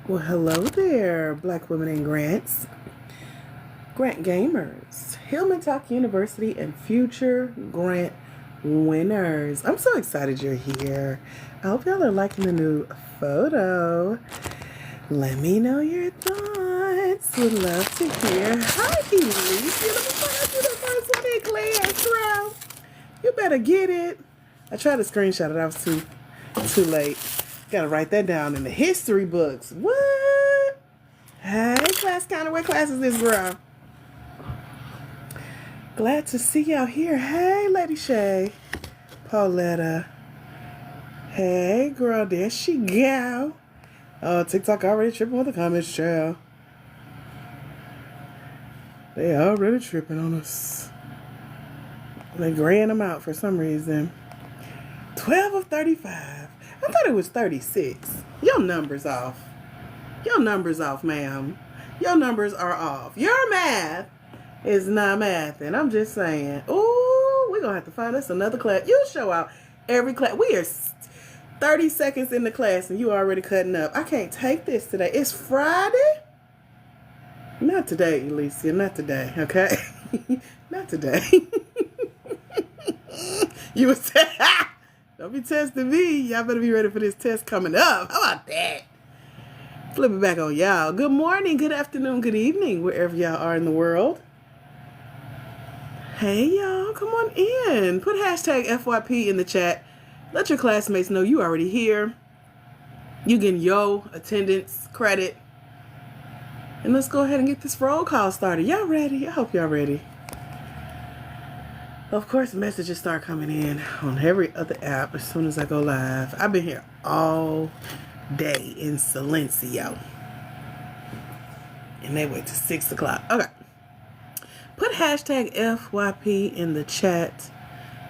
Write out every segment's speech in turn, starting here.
Well, hello there, Black women in grants, grant gamers, Hillman Talk University, and future grant winners. I'm so excited you're here. I hope y'all are liking the new photo. Let me know your thoughts. Would love to hear. Hi, Elise. Let me find you the first one in class, bro. You better get it. I tried to screenshot it. I was too late. Gotta write that down in the history books. What? Hey, class counter. What class is this, girl? Glad to see y'all here. Hey, Lady Shay. Pauletta. Hey, girl. There she go. Oh, TikTok already tripping with the comments, child. They already tripping on us. They graying them out for some reason. 12 of 35. I thought it was 36. Your number's off. Your number's off, ma'am. Your numbers are off. Your math is not math. And I'm just saying, ooh, we're going to have to find us another class. You show out every class. We are 30 seconds in the class and you already cutting up. I can't take this today. It's Friday. Not today, Alicia. Not today, okay? Not today. You was don't be testing me. Y'all better be ready for this test coming up. How about that? Flip it back on y'all. Good morning, good afternoon, good evening, wherever y'all are in the world. Hey, y'all. Come on in. Put hashtag FYP in the chat. Let your classmates know you already here. You getting yo attendance credit. And let's go ahead and get this roll call started. Y'all ready? I hope y'all ready. Of course, messages start coming in on every other app as soon as I go live. I've been here all day in Silencio. And they wait till 6 o'clock. Okay. Put hashtag FYP in the chat.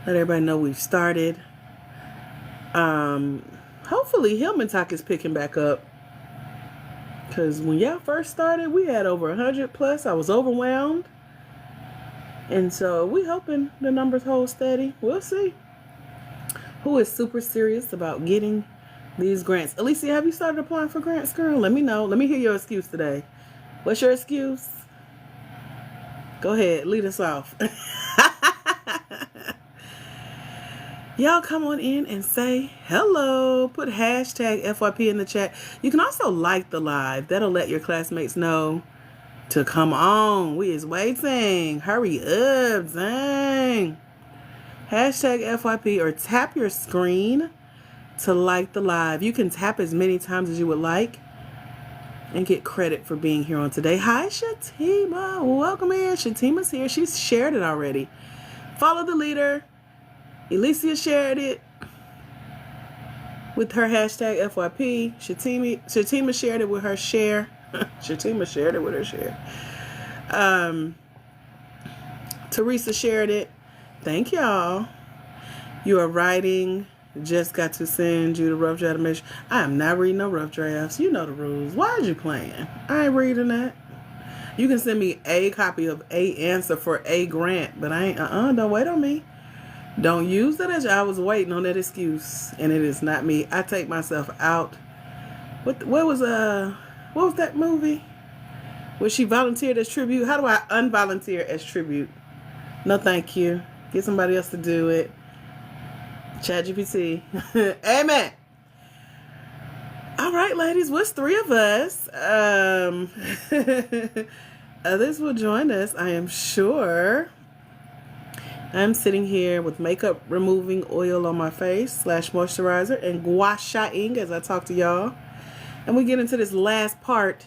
Let everybody know we've started. Hopefully Hillman Talk is picking back up. Because when y'all first started, we had over 100 plus. I was overwhelmed. And so we hoping the numbers hold steady. We'll see. Who is super serious about getting these grants? Alicia, have you started applying for grants, girl? Let me know. Let me hear your excuse today. What's your excuse? Go ahead. Lead us off. Y'all come on in and say hello. Put hashtag FYP in the chat. You can also like the live. That'll let your classmates know to come on. We is waiting. Hurry up. Dang. Hashtag FYP or tap your screen to like the live. You can tap as many times as you would like and get credit for being here on today. Hi, Shatima. Welcome in. Shatima's here. She's shared it already. Follow the leader. Alicia shared it with her hashtag FYP. Shatima shared it with her share. Shatima shared it with her share. Teresa shared it. Thank y'all. You are writing. Just got to send you the rough draft. I am not reading no rough drafts. You know the rules. Why is you playing? I ain't reading that. You can send me a copy of a answer for a grant, but I ain't. Don't wait on me. Don't use that as I was waiting on that excuse, and it is not me. I take myself out. What was that movie? Where she volunteered as tribute? How do I unvolunteer as tribute? No, thank you. Get somebody else to do it. ChatGPT. Amen. All right, ladies. What's three of us? Others will join us, I am sure. I'm sitting here with makeup removing oil on my face / moisturizer and gua shaing as I talk to y'all. And we get into this last part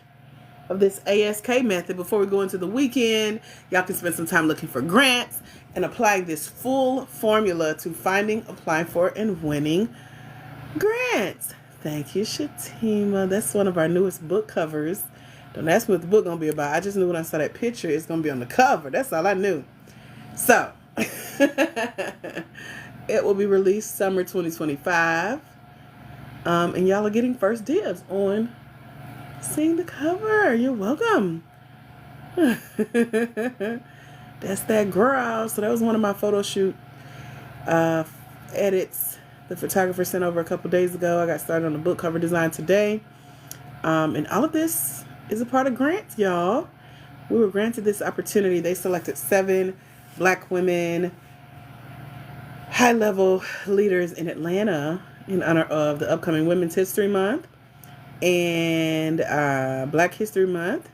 of this ASK method before we go into the weekend. Y'all can spend some time looking for grants and applying this full formula to finding, applying for, and winning grants. Thank you, Shatima. That's one of our newest book covers. Don't ask me what the book gonna be about. I just knew when I saw that picture it's gonna be on the cover. That's all I knew. So it will be released summer 2025. And y'all are getting first dibs on seeing the cover. You're welcome. That's that girl. So that was one of my photo shoot edits the photographer sent over a couple days ago. I got started on the book cover design today. And all of this is a part of grants, y'all. We were granted this opportunity. They selected 7 Black women, high-level leaders in Atlanta in honor of the upcoming Women's History Month and Black History Month.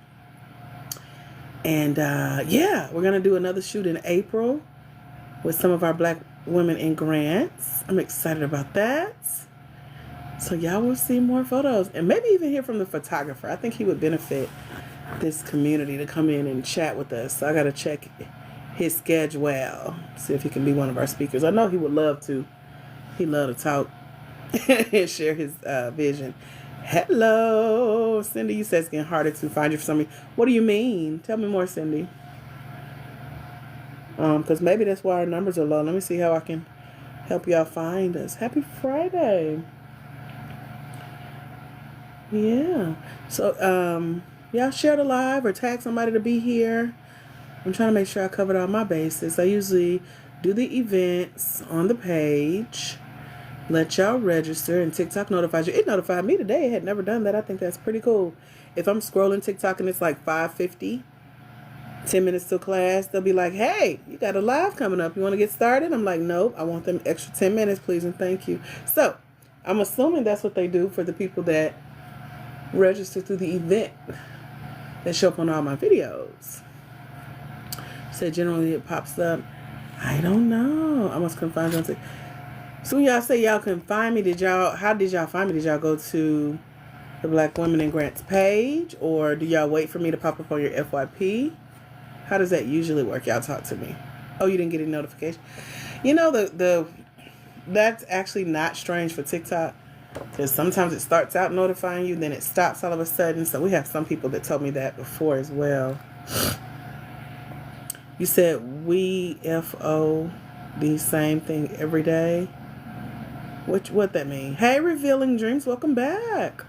And yeah, we're going to do another shoot in April with some of our Black women in grants. I'm excited about that. So y'all will see more photos and maybe even hear from the photographer. I think he would benefit this community to come in and chat with us. So I got to check his schedule, see if he can be one of our speakers. I know he would love to. He'd love to talk and share his vision. Hello, Cindy. You said it's getting harder to find you for some reason. What do you mean? Tell me more, Cindy. Because maybe that's why our numbers are low. Let me see how I can help y'all find us. Happy Friday. Yeah. So, y'all share the live or tag somebody to be here. I'm trying to make sure I covered all my bases. I usually do the events on the page. Let y'all register, and TikTok notifies you. It notified me today. It had never done that. I think that's pretty cool. If I'm scrolling TikTok and it's like 5:50, 10 minutes till class, they'll be like, hey, you got a live coming up. You want to get started? I'm like, nope. I want them extra 10 minutes, please, and thank you. So I'm assuming that's what they do for the people that register through the event that show up on all my videos. So generally it pops up. I don't know. I must couldn't find something. So when y'all say y'all couldn't find me, how did y'all find me? Did y'all go to the Black Women in Grants page, or do y'all wait for me to pop up on your FYP? How does that usually work? Y'all talk to me. Oh, you didn't get any notification? You know, that's actually not strange for TikTok, because sometimes it starts out notifying you, then it stops all of a sudden. So we have some people that told me that before as well. You said we FO the same thing every day. What that mean? Hey, Revealing Dreams, welcome back.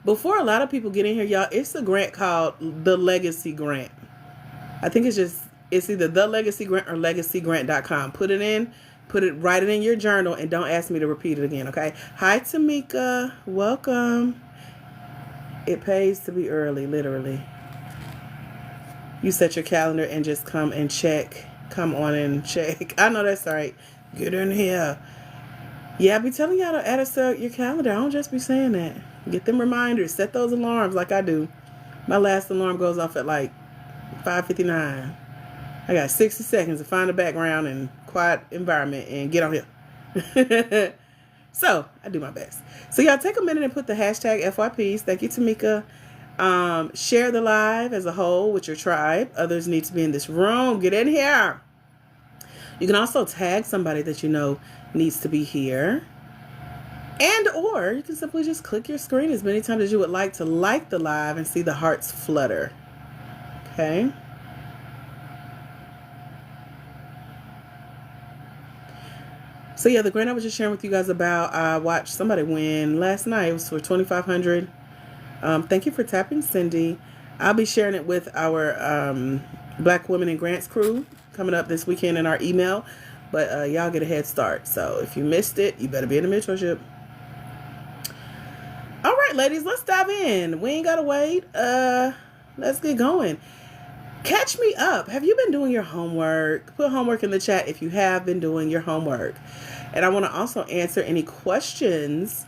Before a lot of people get in here, y'all, it's a grant called the Legacy Grant. I think it's either the Legacy Grant or legacygrant.com. Write it in your journal, and don't ask me to repeat it again, okay? Hi, Tamika. Welcome. It pays to be early, literally. You set your calendar and just come and check. Come on and check. I know that's right. Get in here. Yeah, I be telling y'all to add us to your calendar. I don't just be saying that. Get them reminders. Set those alarms like I do. My last alarm goes off at like 5:59. I got 60 seconds to find a background and quiet environment and get on here. So, I do my best. So, y'all take a minute and put the hashtag FYPs. Thank you, Tamika. Share the live as a whole with your tribe. Others need to be in this room. Get in here. You can also tag somebody that you know needs to be here. And or you can simply just click your screen as many times as you would like to like the live and see the hearts flutter. Okay? So yeah, the grant I was just sharing with you guys about, I watched somebody win last night. It was for $2,500. Thank you for tapping, Cindy. I'll be sharing it with our Black Women in Grants crew coming up this weekend in our email. But y'all get a head start. So if you missed it, you better be in the mentorship. All right, ladies, let's dive in. We ain't got to wait. Let's get going. Catch me up. Have you been doing your homework? Put homework in the chat if you have been doing your homework. And I want to also answer any questions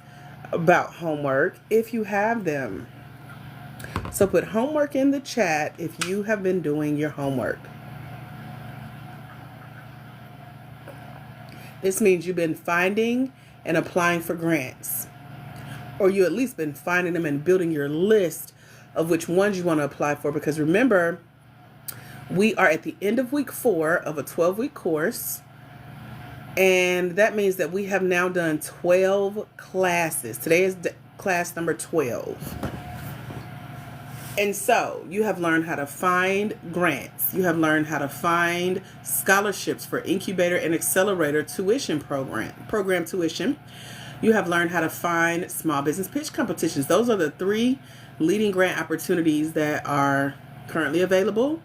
about homework if you have them. So put homework in the chat if you have been doing your homework. This means you've been finding and applying for grants, or you at least been finding them and building your list of which ones you want to apply for. Because remember, we are at the end of week 4 of a 12-week course. And that means that we have now done 12 classes. Today is class number 12. And so you have learned how to find grants. You have learned how to find scholarships for incubator and accelerator tuition program tuition. You have learned how to find small business pitch competitions. Those are the 3 leading grant opportunities that are currently available.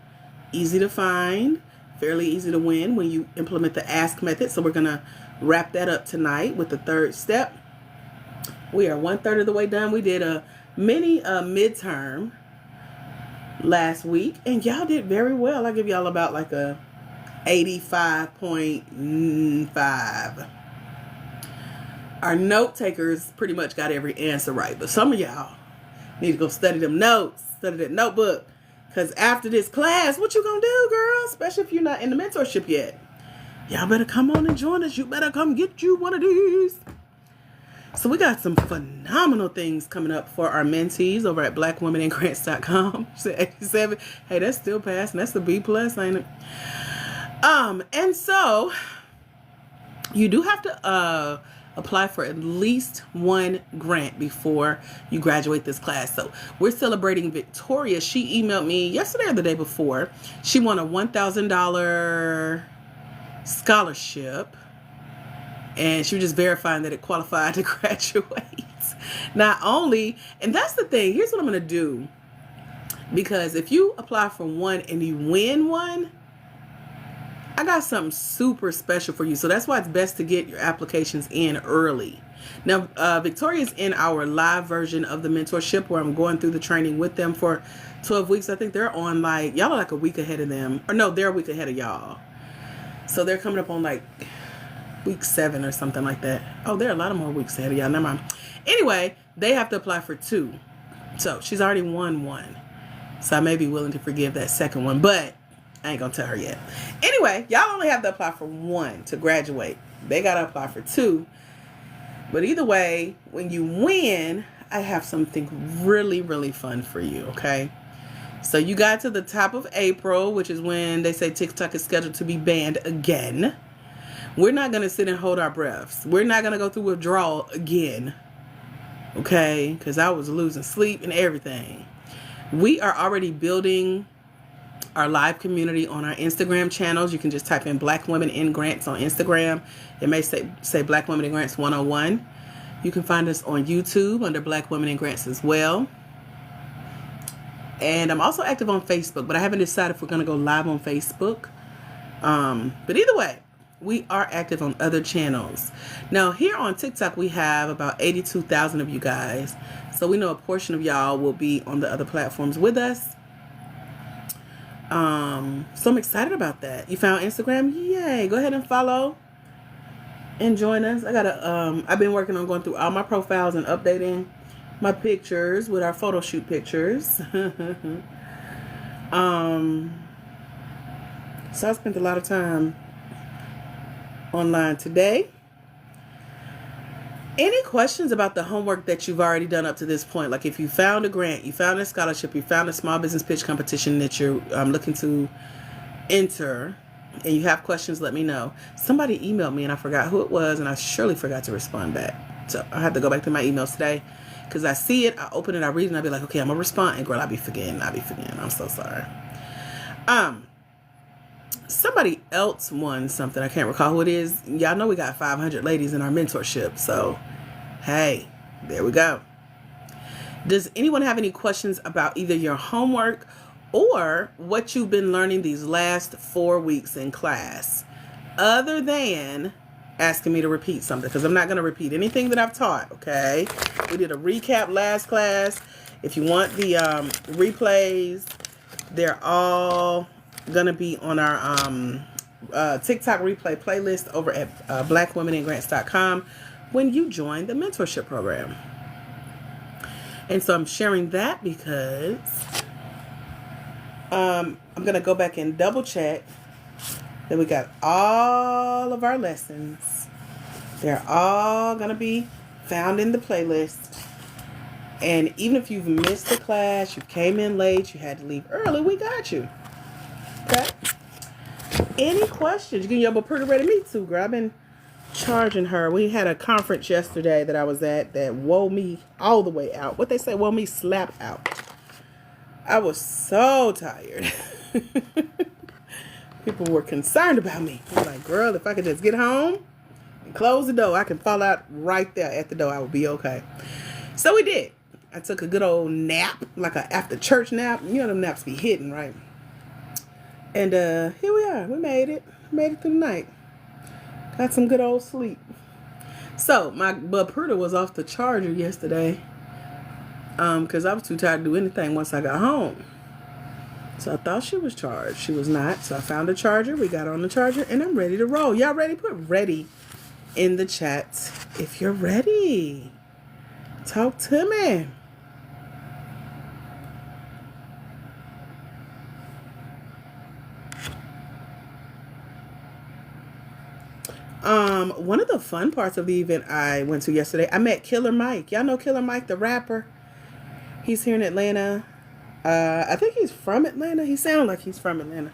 Easy to find, fairly easy to win when you implement the ask method. So we're going to wrap that up tonight with the 3rd step. We are 1/3 of the way done. We did a mini midterm last week, and y'all did very well. I give y'all about like a 85.5. Our note takers pretty much got every answer right, but some of y'all need to go study them notes, study that notebook, because after this class, what you gonna do, girl? Especially if you're not in the mentorship yet. Y'all better come on and join us. You better come get you one of these. So we got some phenomenal things coming up for our mentees over at blackwomenandgrants.com. She said 87. Hey, that's still passing. That's the B plus, ain't it? And so you do have to apply for at least one grant before you graduate this class. So we're celebrating Victoria. She emailed me yesterday or the day before. She won a $1,000 scholarship, and she was just verifying that it qualified to graduate. Not only, and that's the thing, here's what I'm going to do, because if you apply for one and you win one, I got something super special for you. So that's why it's best to get your applications in early. Now, Victoria's in our live version of the mentorship where I'm going through the training with them for 12 weeks. I think they're on like, y'all are like a week ahead of them. Or no, they're a week ahead of y'all. So they're coming up on like week 7 or something like that. Oh, there are a lot of more weeks ahead of y'all. Never mind. Anyway, they have to apply for 2. So she's already won 1. So I may be willing to forgive that second one, but I ain't gonna tell her yet. Anyway, y'all only have to apply for 1 to graduate. They gotta apply for 2. But either way, when you win, I have something really, really fun for you, okay? So you got to the top of April, which is when they say TikTok is scheduled to be banned again. We're not going to sit and hold our breaths. We're not going to go through withdrawal again, okay? Because I was losing sleep and everything. We are already building our live community on our Instagram channels. You can just type in Black Women in Grants on Instagram. It may say Black Women in Grants 101. You can find us on YouTube under Black Women in Grants as well. And I'm also active on Facebook, but I haven't decided if we're going to go live on Facebook. But either way, we are active on other channels. Now, here on TikTok, we have about 82,000 of you guys. So we know a portion of y'all will be on the other platforms with us. So I'm excited about that. You found Instagram? Yay. Go ahead and follow and join us. I've been working on going through all my profiles and updating my pictures with our photo shoot pictures. So I spent a lot of time online today. Any questions about the homework that you've already done up to this point? Like if you found a grant, you found a scholarship, you found a small business pitch competition that you're looking to enter, and you have questions, let me know. Somebody emailed me and I forgot who it was, and I surely forgot to respond back. So I have to go back to my emails today. Because I see it, I open it, I read it, and I'll be like, okay, I'm going to respond. And girl, I'll be forgetting. I'm so sorry. Somebody else won something. I can't recall who it is. Y'all know we got 500 ladies in our mentorship. So, hey, there we go. Does anyone have any questions about either your homework or what you've been learning these last 4 weeks in class? Other than asking me to repeat something, because I'm not going to repeat anything that I've taught, okay? We did a recap last class. If you want the replays, they're all going to be on our TikTok replay playlist over at blackwomenandgrants.com when you join the mentorship program. And so I'm sharing that because I'm going to go back and double check that we got all of our lessons. They're all going to be found in the playlist. And even if you've missed the class, you came in late, you had to leave early, we got you. Okay? Any questions? You can yell, but pretty ready to meet too, girl. I've been charging her. We had a conference yesterday that I was at that wore me all the way out. What they say, wore me slap out. I was so tired. People were concerned about me. I was like, girl, if I could just get home and close the door, I can fall out right there at the door. I would be okay. So we did. I took a good old nap, like a after church nap. You know them naps be hitting, right? And here we are. We made it. Made it through the night. Got some good old sleep. So my Pruda was off the charger yesterday. Because I was too tired to do anything once I got home. So I thought she was charged. She was not. So I found a charger. We got on the charger and I'm ready to roll. Y'all ready? Put ready in the chat if you're ready. Talk to me. One of the fun parts of the event I went to yesterday, I met Killer Mike. Y'all know Killer Mike, the rapper? He's here in Atlanta. I think he's from Atlanta. He sounded like he's from Atlanta.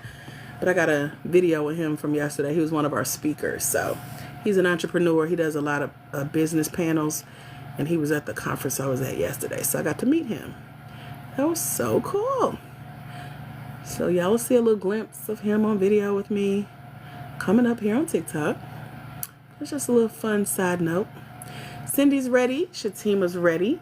But I got a video with him from yesterday. He was one of our speakers. So he's an entrepreneur. He does a lot of business panels. And he was at the conference I was at yesterday. So I got to meet him. That was so cool. So y'all will see a little glimpse of him on video with me coming up here on TikTok. It's just a little fun side note. Cindy's ready. Shatima's ready.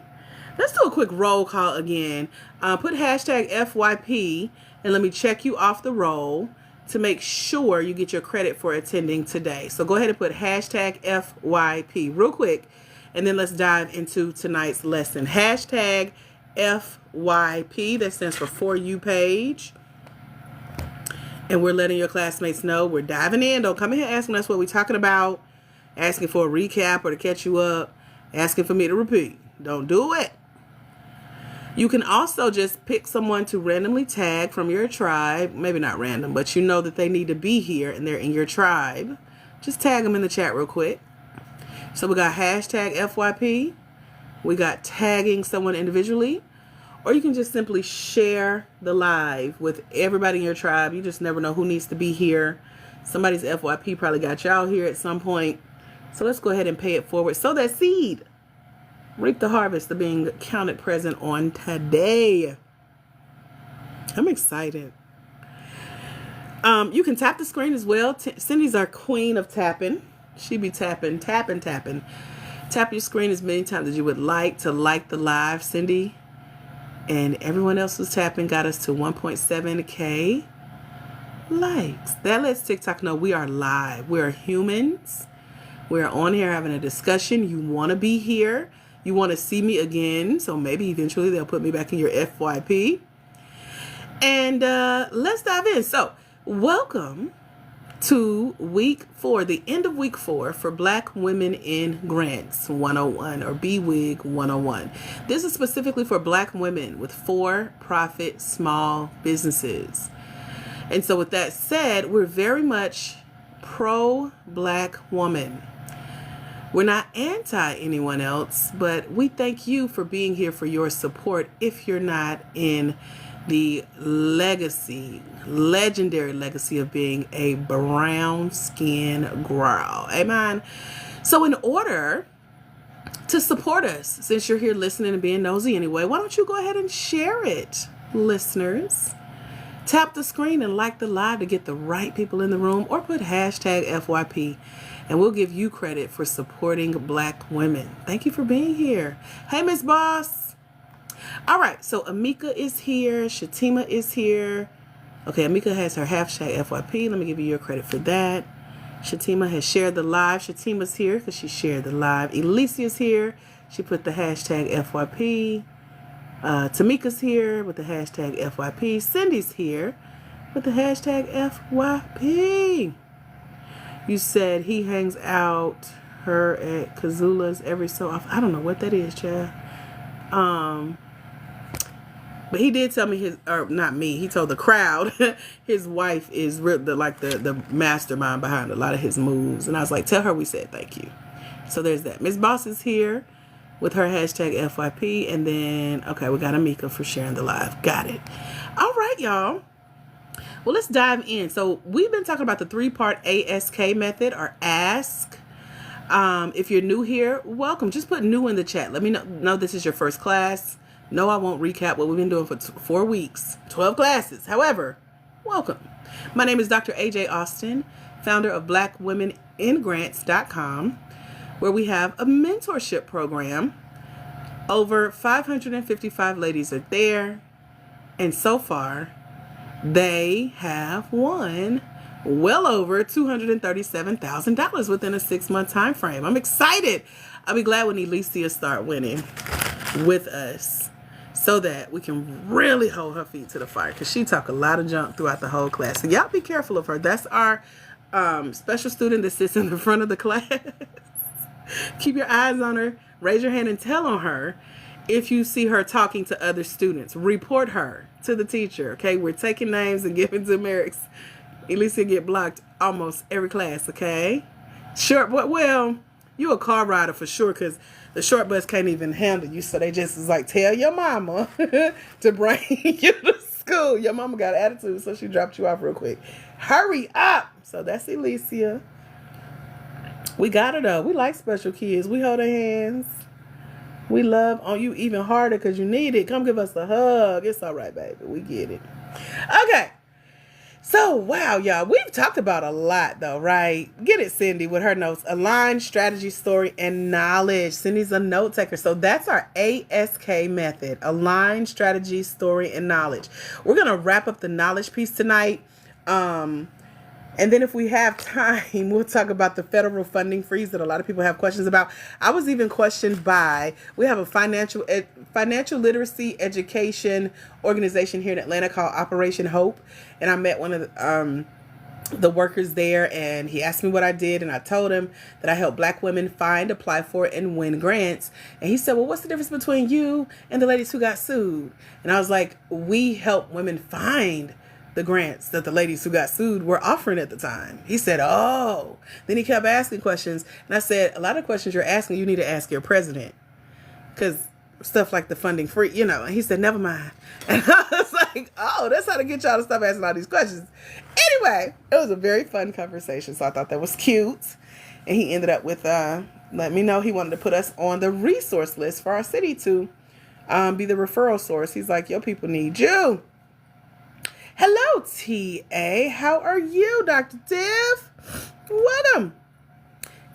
Let's do a quick roll call again. Put hashtag FYP and let me check you off the roll to make sure you get your credit for attending today. So go ahead and put hashtag FYP real quick and then let's dive into tonight's lesson. Hashtag FYP, that stands for For You page. And we're letting your classmates know we're diving in. Don't come in here asking us what we're talking about, asking for a recap or to catch you up, asking for me to repeat. Don't do it. You can also just pick someone to randomly tag from your tribe. Maybe not random, but you know that they need to be here and they're in your tribe. Just tag them in the chat real quick. So we got hashtag FYP. We got tagging someone individually. Or you can just simply share the live with everybody in your tribe. You just never know who needs to be here. Somebody's FYP probably got y'all here at some point. So let's go ahead and pay it forward. Sow that seed. Reap the harvest of being counted present on today. I'm excited. You can tap the screen as well. Cindy's our queen of tapping. She be tapping. Tap your screen as many times as you would like to like the live. Cindy and everyone else who's tapping got us to 1.7K likes. That lets TikTok know we are live. We are humans. We're on here having a discussion. You want to be here. You want to see me again. So maybe eventually they'll put me back in your FYP. And let's dive in. So welcome to week 4, the end of week 4 for Black Women in Grants 101 or BWIG 101. This is specifically for Black women with for-profit small businesses. And so with that said, we're very much pro-Black woman. We're not anti anyone else, but we thank you for being here, for your support if you're not in the legendary legacy of being a brown skin girl. Amen. So in order to support us, since you're here listening and being nosy anyway, why don't you go ahead and share it, listeners? Tap the screen and like the live to get the right people in the room, or put hashtag FYP. And we'll give you credit for supporting Black women. Thank you for being here. Hey, Miss Boss. All right, so Amika is here. Shatima is here. Okay, Amika has her hashtag FYP. Let me give you your credit for that. Shatima has shared the live. Shatima's here because she shared the live. Elisia's here. She put the hashtag FYP. Tamika's here with the hashtag FYP. Cindy's here with the hashtag FYP. You said he hangs out her at Kazula's every so often. I don't know what that is, Chad. But he did tell me not me, he told the crowd his wife is the mastermind behind a lot of his moves. And I was like, tell her we said thank you. So there's that. Miss Boss is here with her hashtag FYP. And then, okay, we got Amika for sharing the live. Got it. All right, y'all. Well, let's dive in. So we've been talking about the 3-part ASK method, or ask. If you're new here, welcome. Just put new in the chat. Let me know this is your first class. No, I won't recap what we've been doing for 4 weeks, 12 classes. However, welcome. My name is Dr. AJ Austin, founder of BlackWomenInGrants.com, where we have a mentorship program. Over 555 ladies are there, and so far, they have won well over $237,000 within a 6-month time frame. I'm excited. I'll be glad when Alicia start winning with us so that we can really hold her feet to the fire, because she talk a lot of junk throughout the whole class. So y'all be careful of her. That's our special student that sits in the front of the class. Keep your eyes on her. Raise your hand and tell on her if you see her talking to other students. Report her to the teacher. Okay, we're taking names and giving demerits. Alicia get blocked almost every class. Okay, short, well, you a car rider for sure, because the short bus can't even handle you. So they just is like, tell your mama to bring you to school. Your mama got attitude, so she dropped you off real quick. Hurry up. So that's Alicia. We got her though. We like special kids. We hold their hands. We love on you even harder because you need it. Come give us a hug. It's all right, baby. We get it. Okay. So, wow, y'all. We've talked about a lot, though, right? Get it, Cindy, with her notes. Align, strategy, story, and knowledge. Cindy's a note taker. So that's our ASK method. Align, strategy, story, and knowledge. We're going to wrap up the knowledge piece tonight. And then if we have time, we'll talk about the federal funding freeze that a lot of people have questions about. I was even questioned by, we have a financial literacy education organization here in Atlanta called Operation Hope. And I met one of the workers there, and he asked me what I did, and I told him that I help Black women find, apply for, and win grants. And he said, well, what's the difference between you and the ladies who got sued? And I was like, we help women find the grants that the ladies who got sued were offering at the time. He said, oh. Then he kept asking questions. And I said, a lot of questions you're asking, you need to ask your president. Because stuff like the funding free, And he said, never mind. And I was like, oh, that's how to get y'all to stop asking all these questions. Anyway, it was a very fun conversation. So I thought that was cute. And he ended up with, let me know he wanted to put us on the resource list for our city to be the referral source. He's like, your people need you. Hello, T.A. How are you, Dr. Tiff? What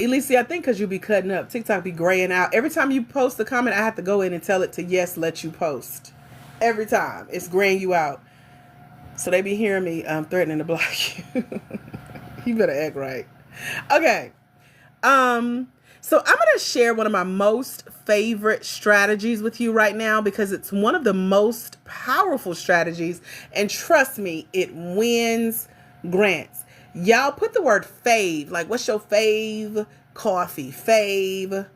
Alicia, I think because you be cutting up. TikTok be graying out. Every time you post a comment, I have to go in and tell it to yes, let you post. Every time. It's graying you out. So they be hearing me threatening to block you. You better act right. Okay. So I'm going to share one of my most favorite strategies with you right now, because it's one of the most powerful strategies. And trust me, it wins grants. Y'all put the word fave. Like, what's your fave coffee? Fave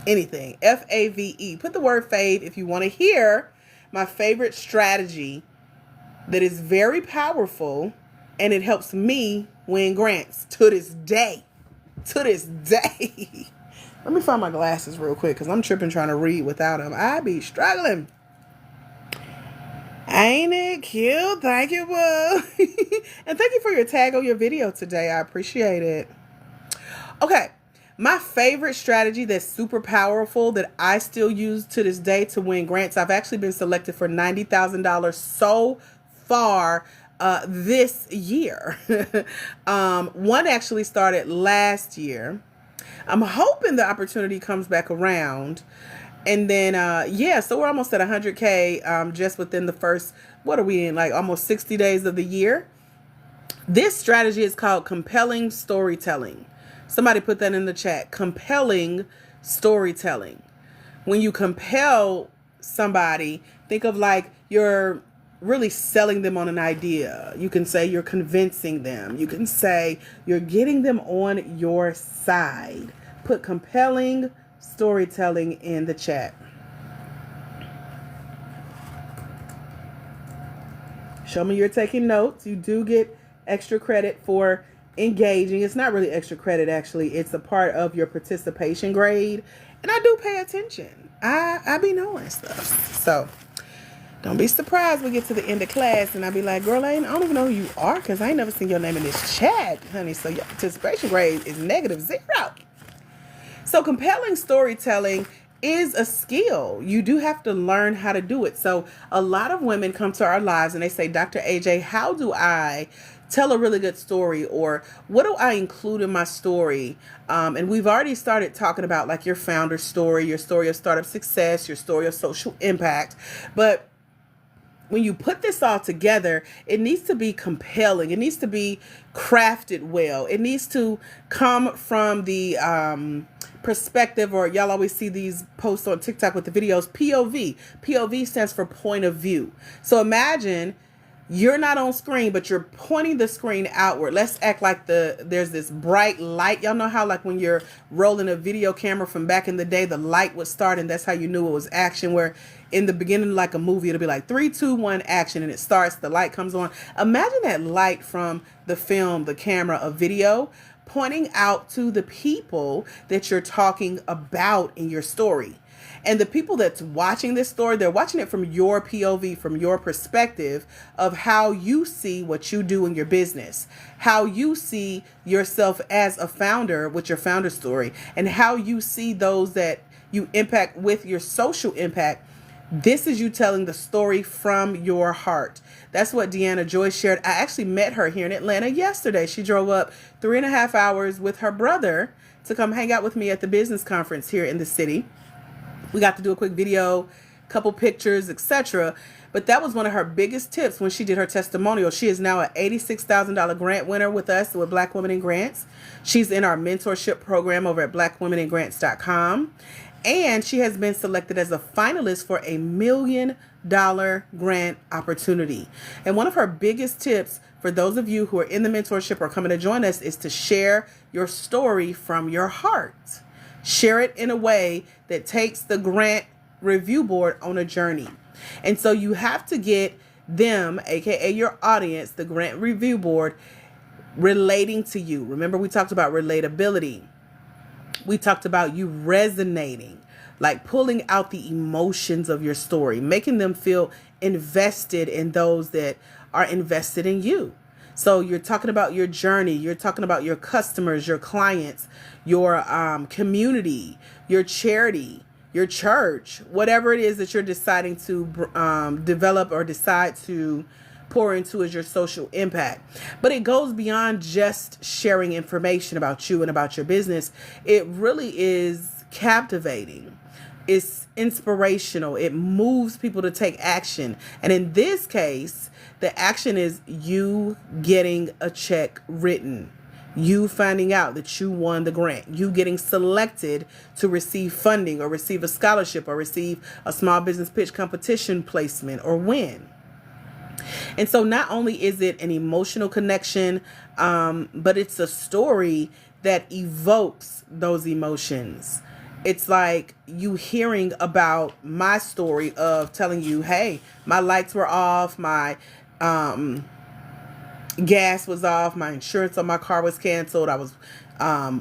anything. F-A-V-E. Put the word fave if you want to hear my favorite strategy that is very powerful, and it helps me win grants to this day. To this day. Let me find my glasses real quick, because I'm tripping trying to read without them. I be struggling. Ain't it cute? Thank you, boo. And thank you for your tag on your video today. I appreciate it. Okay. My favorite strategy that's super powerful that I still use to this day to win grants. I've actually been selected for $90,000 so far this year. One actually started last year. I'm hoping the opportunity comes back around. And then, so we're almost at 100K just within the first, what are we in, like almost 60 days of the year. This strategy is called compelling storytelling. Somebody put that in the chat. Compelling storytelling. When you compel somebody, think of like you're really selling them on an idea. You can say you're convincing them. You can say you're getting them on your side. Put compelling storytelling in the chat. Show me you're taking notes. You do get extra credit for engaging. It's not really extra credit, actually. It's a part of your participation grade. And I do pay attention. I be knowing stuff. So don't be surprised we get to the end of class and I be like, girl, I don't even know who you are, because I ain't never seen your name in this chat, honey. So your participation grade is -0. So compelling storytelling is a skill. You do have to learn how to do it. So a lot of women come to our lives and they say, Dr. AJ, how do I tell a really good story, or what do I include in my story? And we've already started talking about like your founder story, your story of startup success, your story of social impact. But when you put this all together, it needs to be compelling. It needs to be crafted well. It needs to come from the perspective, or y'all always see these posts on TikTok with the videos, POV. POV stands for point of view. So imagine you're not on screen, but you're pointing the screen outward. Let's act like there's this bright light. Y'all know how like when you're rolling a video camera from back in the day, the light would start and that's how you knew it was action, where in the beginning, like a movie, it'll be like 3, 2, 1, action, and it starts, the light comes on. Imagine that light from the film, the camera, a video, pointing out to the people that you're talking about in your story. And the people that's watching this story, they're watching it from your POV, from your perspective of how you see what you do in your business, how you see yourself as a founder with your founder story, and how you see those that you impact with your social impact. This is you telling the story from your heart. That's what Deanna Joy shared. I actually met her here in Atlanta yesterday. She drove up 3.5 hours with her brother to come hang out with me at the business conference here in the city. We got to do a quick video, couple pictures, etc. But that was one of her biggest tips when she did her testimonial. She is now an $86,000 grant winner with us with Black Women in Grants. She's in our mentorship program over at blackwomeningrants.com. And she has been selected as a finalist for a $1 million grant opportunity. And one of her biggest tips for those of you who are in the mentorship or coming to join us is to share your story from your heart. Share it in a way that takes the grant review board on a journey. And so you have to get them, aka your audience, the grant review board, relating to you. Remember, we talked about relatability. We talked about you resonating, like pulling out the emotions of your story, making them feel invested in those that are invested in you. So you're talking about your journey. You're talking about your customers, your clients, your community, your charity, your church, whatever it is that you're deciding to develop or decide to pour into as your social impact. But it goes beyond just sharing information about you and about your business. It really is captivating. It's inspirational. It moves people to take action. And in this case, the action is you getting a check written, you finding out that you won the grant, you getting selected to receive funding or receive a scholarship or receive a small business pitch competition placement or win. And so not only is it an emotional connection, but it's a story that evokes those emotions. It's like you hearing about my story of telling you, hey, my lights were off, my gas was off, my insurance on my car was canceled. I was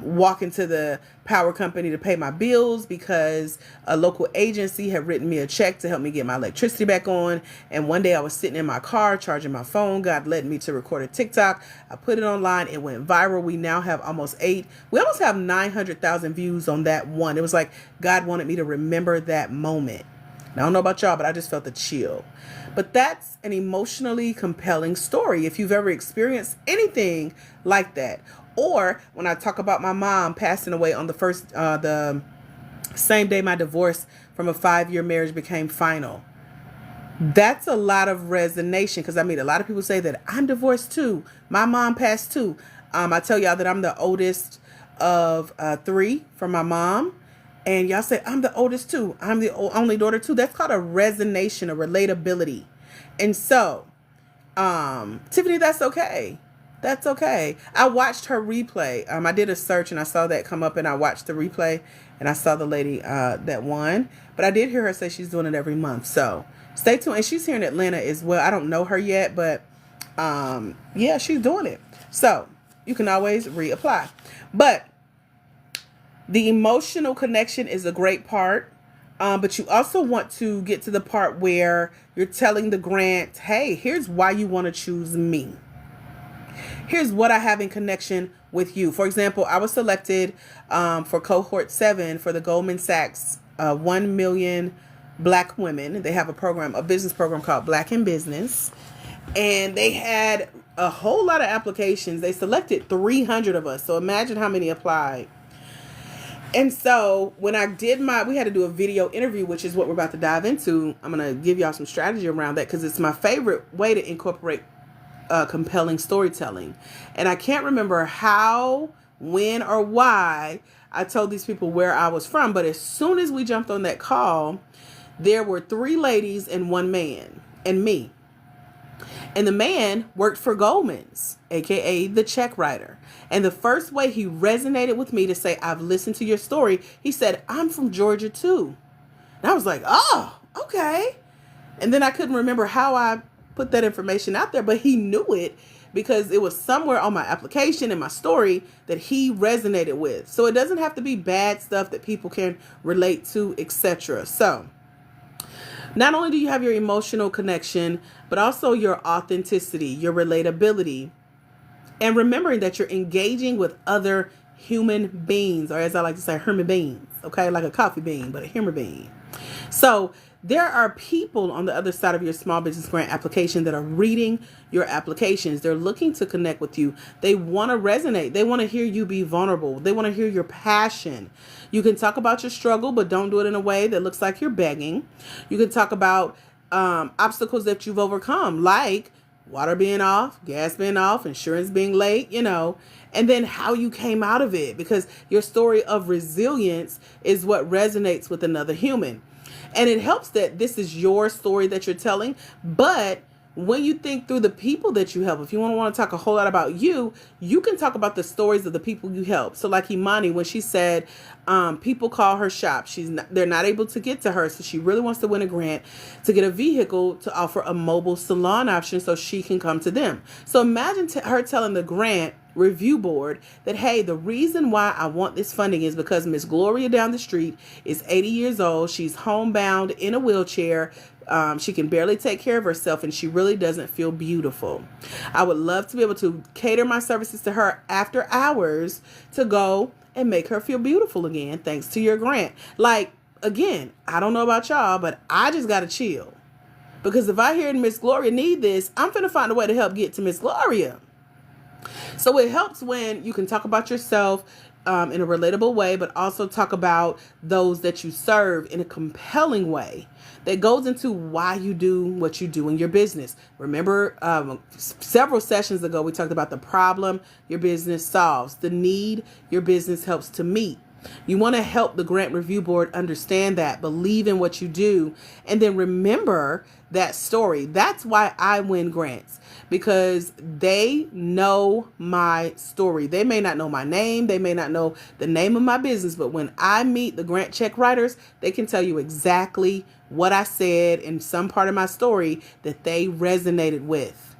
walking to the power company to pay my bills because a local agency had written me a check to help me get my electricity back on. And one day I was sitting in my car charging my phone. God led me to record a TikTok. I put it online. It went viral. We now have almost 900,000 views on that one. It was like God wanted me to remember that moment. Now, I don't know about y'all, but I just felt the chill. But that's an emotionally compelling story. If you've ever experienced anything like that, or when I talk about my mom passing away on the same day my divorce from a 5-year marriage became final. That's a lot of resonation, because I mean, a lot of people say that I'm divorced too. My mom passed too. I tell y'all that I'm the oldest of 3 from my mom. And y'all say, I'm the oldest too. I'm the only daughter too. That's called a resonation, a relatability. And so, Tiffany, that's okay. That's okay. I watched her replay. I did a search and I saw that come up and I watched the replay and I saw the lady that won. But I did hear her say she's doing it every month. So stay tuned. And she's here in Atlanta as well. I don't know her yet, but yeah, she's doing it. So you can always reapply. But the emotional connection is a great part. But you also want to get to the part where you're telling the grant, hey, here's why you want to choose me. Here's what I have in connection with you. For example, I was selected for cohort 7 for the Goldman Sachs 1 million Black women. They have a business program called Black in Business. And they had a whole lot of applications. They selected 300 of us. So imagine how many applied. And so when I did we had to do a video interview, which is what we're about to dive into. I'm going to give y'all some strategy around that because it's my favorite way to incorporate compelling storytelling. And I can't remember how, when, or why I told these people where I was from. But as soon as we jumped on that call, there were 3 ladies and 1 man and me. And the man worked for Goldman's, aka the check writer. And the first way he resonated with me to say, I've listened to your story, he said, I'm from Georgia too. And I was like, oh, okay. And then I couldn't remember how I put that information out there, but he knew it because it was somewhere on my application and my story that he resonated with. So it doesn't have to be bad stuff that people can relate to, etc. So not only do you have your emotional connection, but also your authenticity, your relatability, and remembering that you're engaging with other human beings, or as I like to say, human beings, okay? Like a coffee bean, but a human being. So there are people on the other side of your small business grant application that are reading your applications. They're looking to connect with you. They want to resonate. They want to hear you be vulnerable. They want to hear your passion. You can talk about your struggle, but don't do it in a way that looks like you're begging. You can talk about obstacles that you've overcome, like water being off, gas being off, insurance being late, and then how you came out of it, because your story of resilience is what resonates with another human. And it helps that this is your story that you're telling, but when you think through the people that you help, if you want to talk a whole lot about you, you can talk about the stories of the people you help. So like Imani, when she said, people call her shop, they're not able to get to her. So she really wants to win a grant to get a vehicle to offer a mobile salon option so she can come to them. So imagine her telling the grant review board that, hey, the reason why I want this funding is because Miss Gloria down the street is 80 years old. She's homebound in a wheelchair. She can barely take care of herself and she really doesn't feel beautiful. I would love to be able to cater my services to her after hours to go and make her feel beautiful again, thanks to your grant. Like, again, I don't know about y'all, but I just got to chill. Because if I hear Miss Gloria need this, I'm finna find a way to help get to Miss Gloria. So it helps when you can talk about yourself in a relatable way, but also talk about those that you serve in a compelling way that goes into why you do what you do in your business. Remember, several sessions ago, we talked about the problem your business solves, the need your business helps to meet. You want to help the grant review board understand that, believe in what you do, and then remember that story. That's why I win grants, because they know my story. They may not know my name. They may not know the name of my business, but when I meet the grant check writers, they can tell you exactly what I said in some part of my story that they resonated with.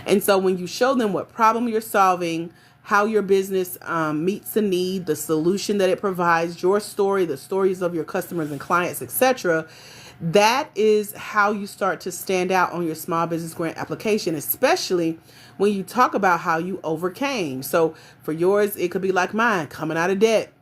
And so when you show them what problem you're solving, how your business meets the need, the solution that it provides, your story, the stories of your customers and clients, etc., that is how you start to stand out on your small business grant application, especially when you talk about how you overcame. So for yours, it could be like mine, coming out of debt,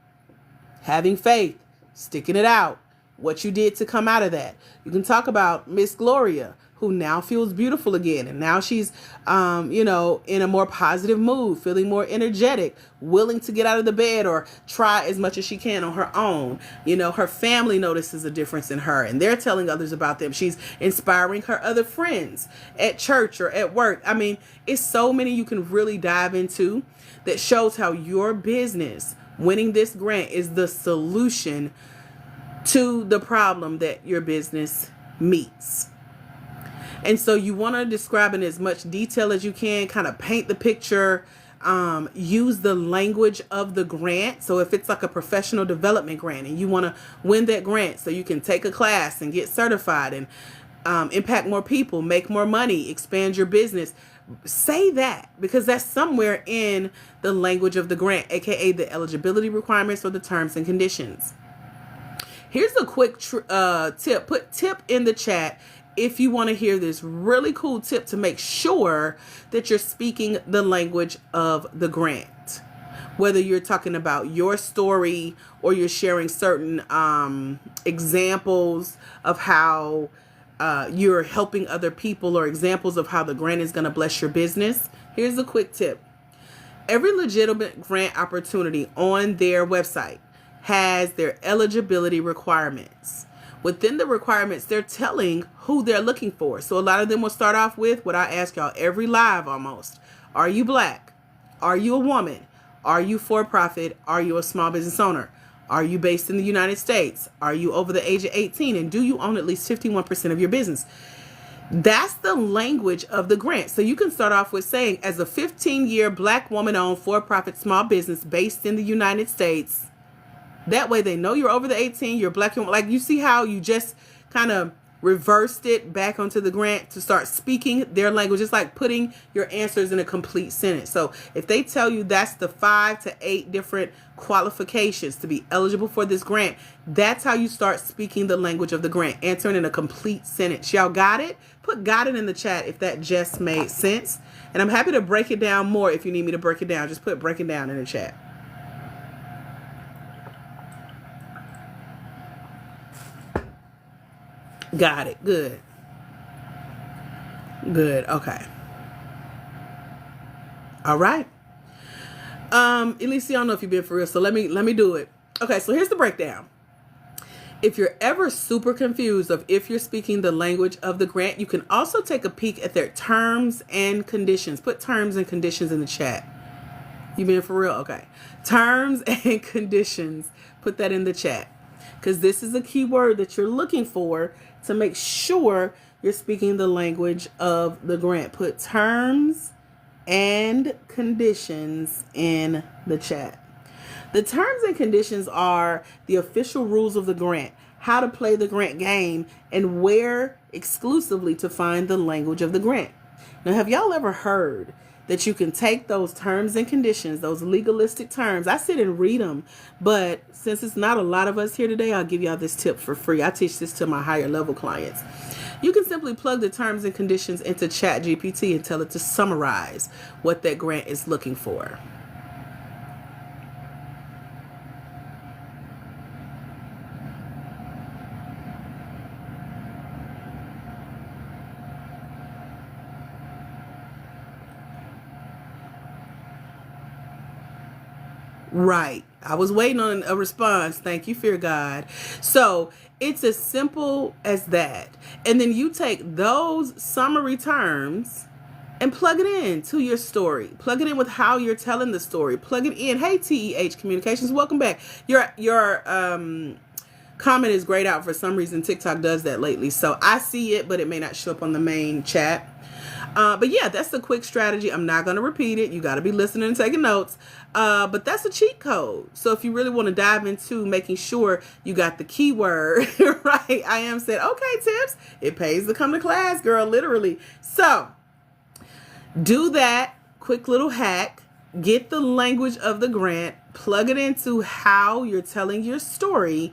having faith, sticking it out, what you did to come out of that. You can talk about Miss Gloria, who now feels beautiful again. And now she's, in a more positive mood, feeling more energetic, willing to get out of the bed or try as much as she can on her own. Her family notices a difference in her and they're telling others about them. She's inspiring her other friends at church or at work. I mean, it's so many you can really dive into that shows how your business winning this grant is the solution to the problem that your business meets. And so you want to describe in as much detail as you can, kind of paint the picture, use the language of the grant. So if it's like a professional development grant and you want to win that grant so you can take a class and get certified and impact more people, make more money, expand your business, say that, because that's somewhere in the language of the grant, aka the eligibility requirements or the terms and conditions. Here's a quick tip. Put tip in the chat if you want to hear this really cool tip to make sure that you're speaking the language of the grant. Whether you're talking about your story or you're sharing certain examples of how you're helping other people or examples of how the grant is going to bless your business. Here's a quick tip. Every legitimate grant opportunity on their website has their eligibility requirements. Within the requirements, they're telling who they're looking for. So a lot of them will start off with what I ask y'all every live almost. Are you black? Are you a woman? Are you for profit? Are you a small business owner? Are you based in the United States? Are you over the age of 18? And do you own at least 51% of your business? That's the language of the grant. So you can start off with saying, as a 15-year black woman-owned for-profit small business based in the United States. That way they know you're over the 18, you're black. Like, you see how you just kind of reversed it back onto the grant to start speaking their language. It's like putting your answers in a complete sentence. So if they tell you that's the 5 to 8 different qualifications to be eligible for this grant, that's how you start speaking the language of the grant, answering in a complete sentence. Y'all got it? Put got it in the chat if that just made sense. And I'm happy to break it down more if you need me to break it down. Just put break it down in the chat. Got it. Good. Good. Okay. All right. Elise, I don't know if you've been for real, so let me do it. Okay, so here's the breakdown. If you're ever super confused of if you're speaking the language of the grant, you can also take a peek at their terms and conditions. Put terms and conditions in the chat. You being for real? Okay. Terms and conditions. Put that in the chat. Because this is a key word that you're looking for to make sure you're speaking the language of the grant. Put terms and conditions in the chat. The terms and conditions are the official rules of the grant, how to play the grant game, and where exclusively to find the language of the grant. Now, have y'all ever heard that you can take those terms and conditions, those legalistic terms? I sit and read them, but since it's not a lot of us here today, I'll give y'all this tip for free. I teach this to my higher level clients. You can simply plug the terms and conditions into ChatGPT and tell it to summarize what that grant is looking for. Right. I was waiting on a response. Thank you, Fear God. So it's as simple as that. And then you take those summary terms and plug it in to your story. Plug it in with how you're telling the story. Plug it in. Hey, TEH Communications, welcome back. Your comment is grayed out for some reason. TikTok does that lately. So I see it, but it may not show up on the main chat. But yeah, that's the quick strategy. I'm not going to repeat it. You got to be listening and taking notes. But that's a cheat code. So if you really want to dive into making sure you got the keyword right, I am said, okay, tips. It pays to come to class, girl, literally. So do that quick little hack. Get the language of the grant, plug it into how you're telling your story,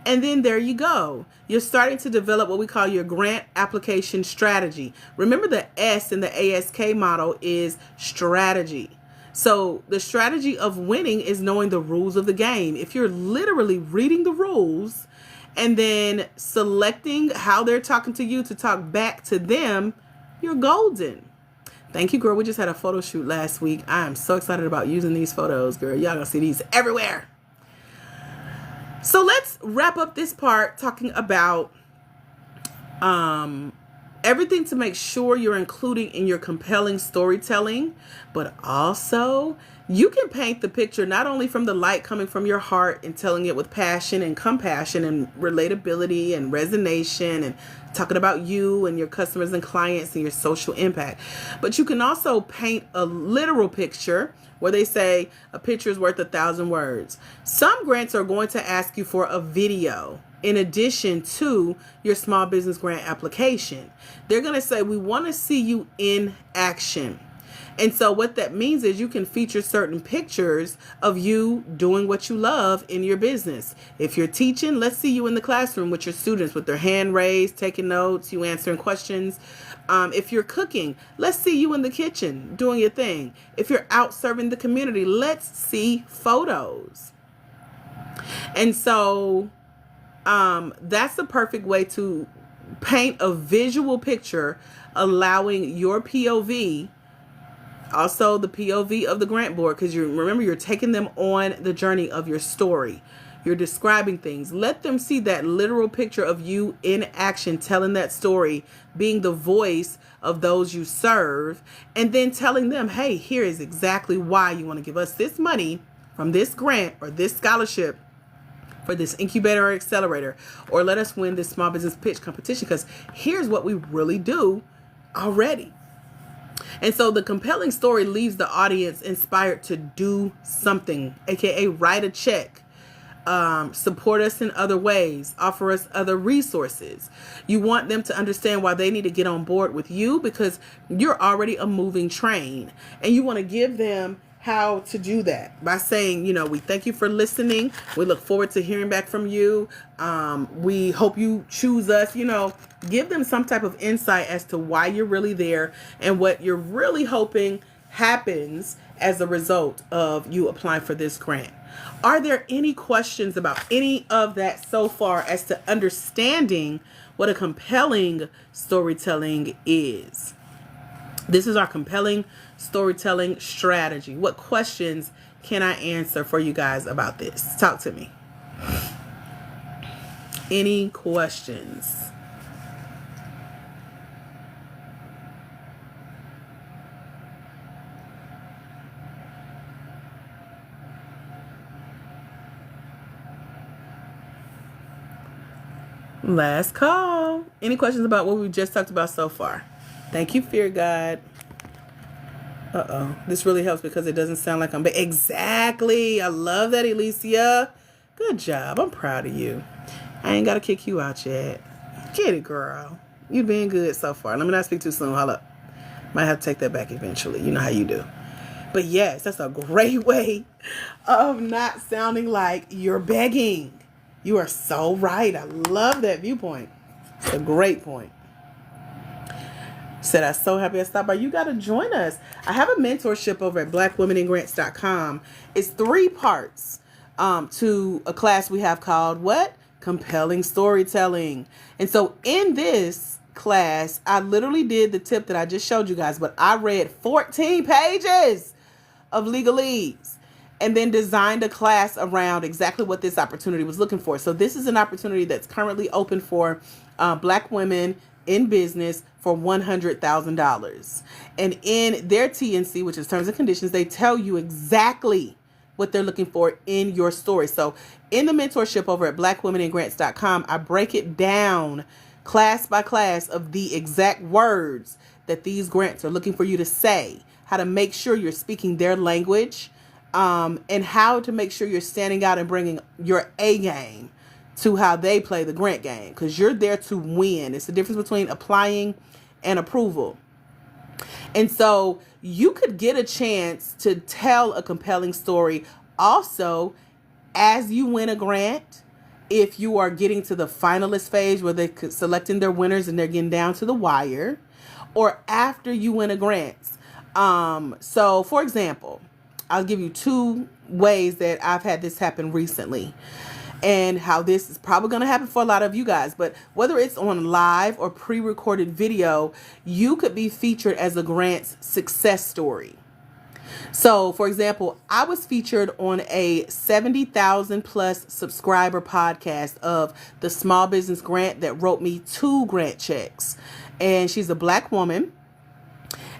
and then there you go. You're starting to develop what we call your grant application strategy. Remember, the S in the ASK model is strategy. So the strategy of winning is knowing the rules of the game. If you're literally reading the rules and then selecting how they're talking to you to talk back to them, you're golden. Thank you, girl. We just had a photo shoot last week. I am so excited about using these photos, girl. Y'all gonna see these everywhere. So let's wrap up this part talking about everything to make sure you're including in your compelling storytelling, but also you can paint the picture not only from the light coming from your heart and telling it with passion and compassion and relatability and resonation and talking about you and your customers and clients and your social impact, but you can also paint a literal picture where they say a picture is worth 1,000 words. Some grants are going to ask you for a video in addition to your small business grant application. They're going to say, we want to see you in action. And so what that means is you can feature certain pictures of you doing what you love in your business. If you're teaching, let's see you in the classroom with your students with their hand raised, taking notes, you answering questions. If you're cooking, let's see you in the kitchen doing your thing. If you're out serving the community, let's see photos. And so that's the perfect way to paint a visual picture, allowing your POV, also the POV of the grant board, because you remember, you're taking them on the journey of your story. You're describing things. Let them see that literal picture of you in action, telling that story, being the voice of those you serve, and then telling them, hey, here is exactly why you want to give us this money from this grant or this scholarship for this incubator or accelerator, or let us win this small business pitch competition, because here's what we really do already. And so the compelling story leaves the audience inspired to do something, aka write a check, support us in other ways, offer us other resources. You want them to understand why they need to get on board with you, because you're already a moving train, and you want to give them how to do that by saying, we thank you for listening. We look forward to hearing back from you. We hope you choose us. Give them some type of insight as to why you're really there and what you're really hoping happens as a result of you applying for this grant. Are there any questions about any of that so far as to understanding what a compelling storytelling is? This is our compelling storytelling strategy. What questions can I answer for you guys about this? Talk to me. Any questions? Last call. Any questions about what we just talked about so far? Thank you, Fear God. This really helps because it doesn't sound like I'm... Exactly. I love that, Alicia. Good job. I'm proud of you. I ain't got to kick you out yet. Get it, girl. You're being good so far. Let me not speak too soon. Hold up. Might have to take that back eventually. You know how you do. But yes, that's a great way of not sounding like you're begging. You are so right. I love that viewpoint. It's a great point. Said, I'm so happy I stopped by. You got to join us. I have a mentorship over at blackwomeningrants.com. It's 3 parts to a class we have called what? Compelling storytelling. And so in this class, I literally did the tip that I just showed you guys, but I read 14 pages of legalese and then designed a class around exactly what this opportunity was looking for. So this is an opportunity that's currently open for Black women in business for $100,000. And in their TNC, which is terms and conditions, they tell you exactly what they're looking for in your story. So in the mentorship over at blackwomeningrants.com, I break it down class by class of the exact words that these grants are looking for you to say, how to make sure you're speaking their language, and how to make sure you're standing out and bringing your A game to how they play the grant game, because you're there to win. It's the difference between applying and approval. And so you could get a chance to tell a compelling story also as you win a grant, if you are getting to the finalist phase where they're selecting their winners and they're getting down to the wire, or after you win a grant. So for example, I'll give you 2 ways that I've had this happen recently, and how this is probably going to happen for a lot of you guys. But whether it's on live or pre-recorded video, you could be featured as a grant's success story. So, for example, I was featured on a 70,000 plus subscriber podcast of the small business grant that wrote me 2 grant checks. And she's a Black woman.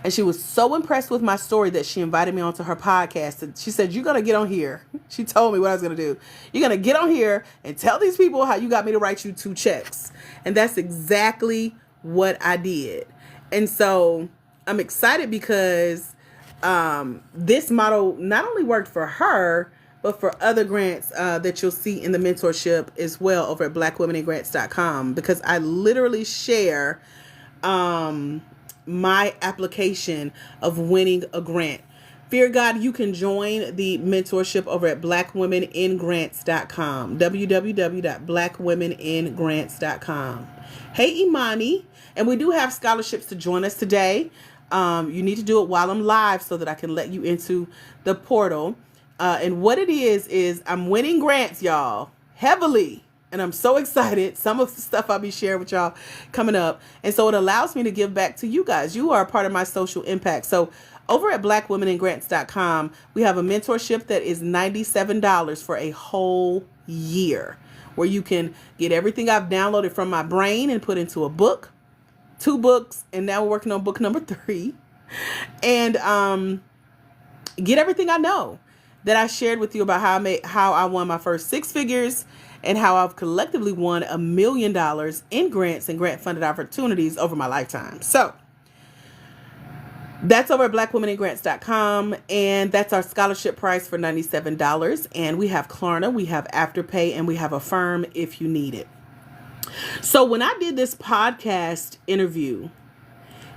And she was so impressed with my story that she invited me onto her podcast. And she said, you're going to get on here. She told me what I was going to do. You're going to get on here and tell these people how you got me to write you 2 checks. And that's exactly what I did. And so I'm excited because this model not only worked for her, but for other grants that you'll see in the mentorship as well over at blackwomeningrants.com, because I literally share my application of winning a grant. Fear God, you can join the mentorship over at blackwomeningrants.com, www.blackwomeningrants.com. Hey, Imani, and we do have scholarships to join us today. You need to do it while I'm live so that I can let you into the portal. And what it is I'm winning grants, y'all, heavily. And I'm so excited. Some of the stuff I'll be sharing with y'all coming up. And so it allows me to give back to you guys. You are a part of my social impact. So over at blackwomeningrants.com, we have a mentorship that is $97 for a whole year, where you can get everything I've downloaded from my brain and put into a book, 2 books, and now we're working on book number 3. And get everything I know that I shared with you about how I won my first 6 figures and how I've collectively won $1 million in grants and grant funded opportunities over my lifetime. So that's over at blackwomeningrants.com, and that's our scholarship price for $97. And we have Klarna, we have Afterpay, and we have Affirm if you need it. So when I did this podcast interview,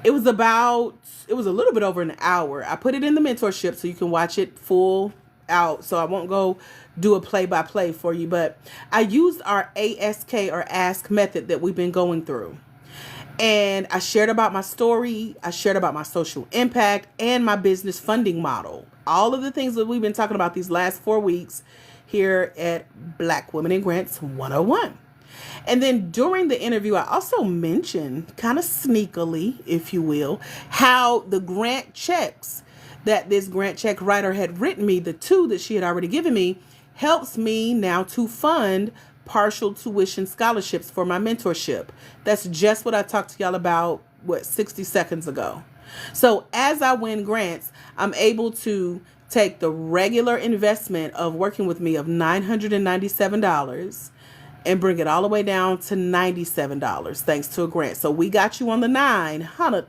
it was a little bit over an hour. I put it in the mentorship so you can watch it full out. So I won't go do a play-by-play for you, but I used our ASK or ask method that we've been going through. And I shared about my story. I shared about my social impact and my business funding model. All of the things that we've been talking about these last 4 weeks here at Black Women in Grants 101. And then during the interview, I also mentioned, kind of sneakily, if you will, how the grant checks that this grant check writer had written me, the 2 that she had already given me, helps me now to fund partial tuition scholarships for my mentorship. That's just what I talked to y'all about, 60 seconds ago. So as I win grants, I'm able to take the regular investment of working with me of $997 and bring it all the way down to $97 thanks to a grant. So we got you on the $900.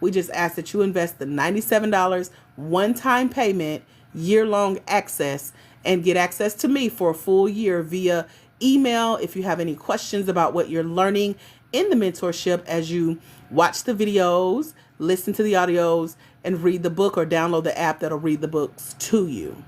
We just ask that you invest the $97 one-time payment, year-long access, and get access to me for a full year via email if you have any questions about what you're learning in the mentorship as you watch the videos, listen to the audios, and read the book or download the app that'll read the books to you.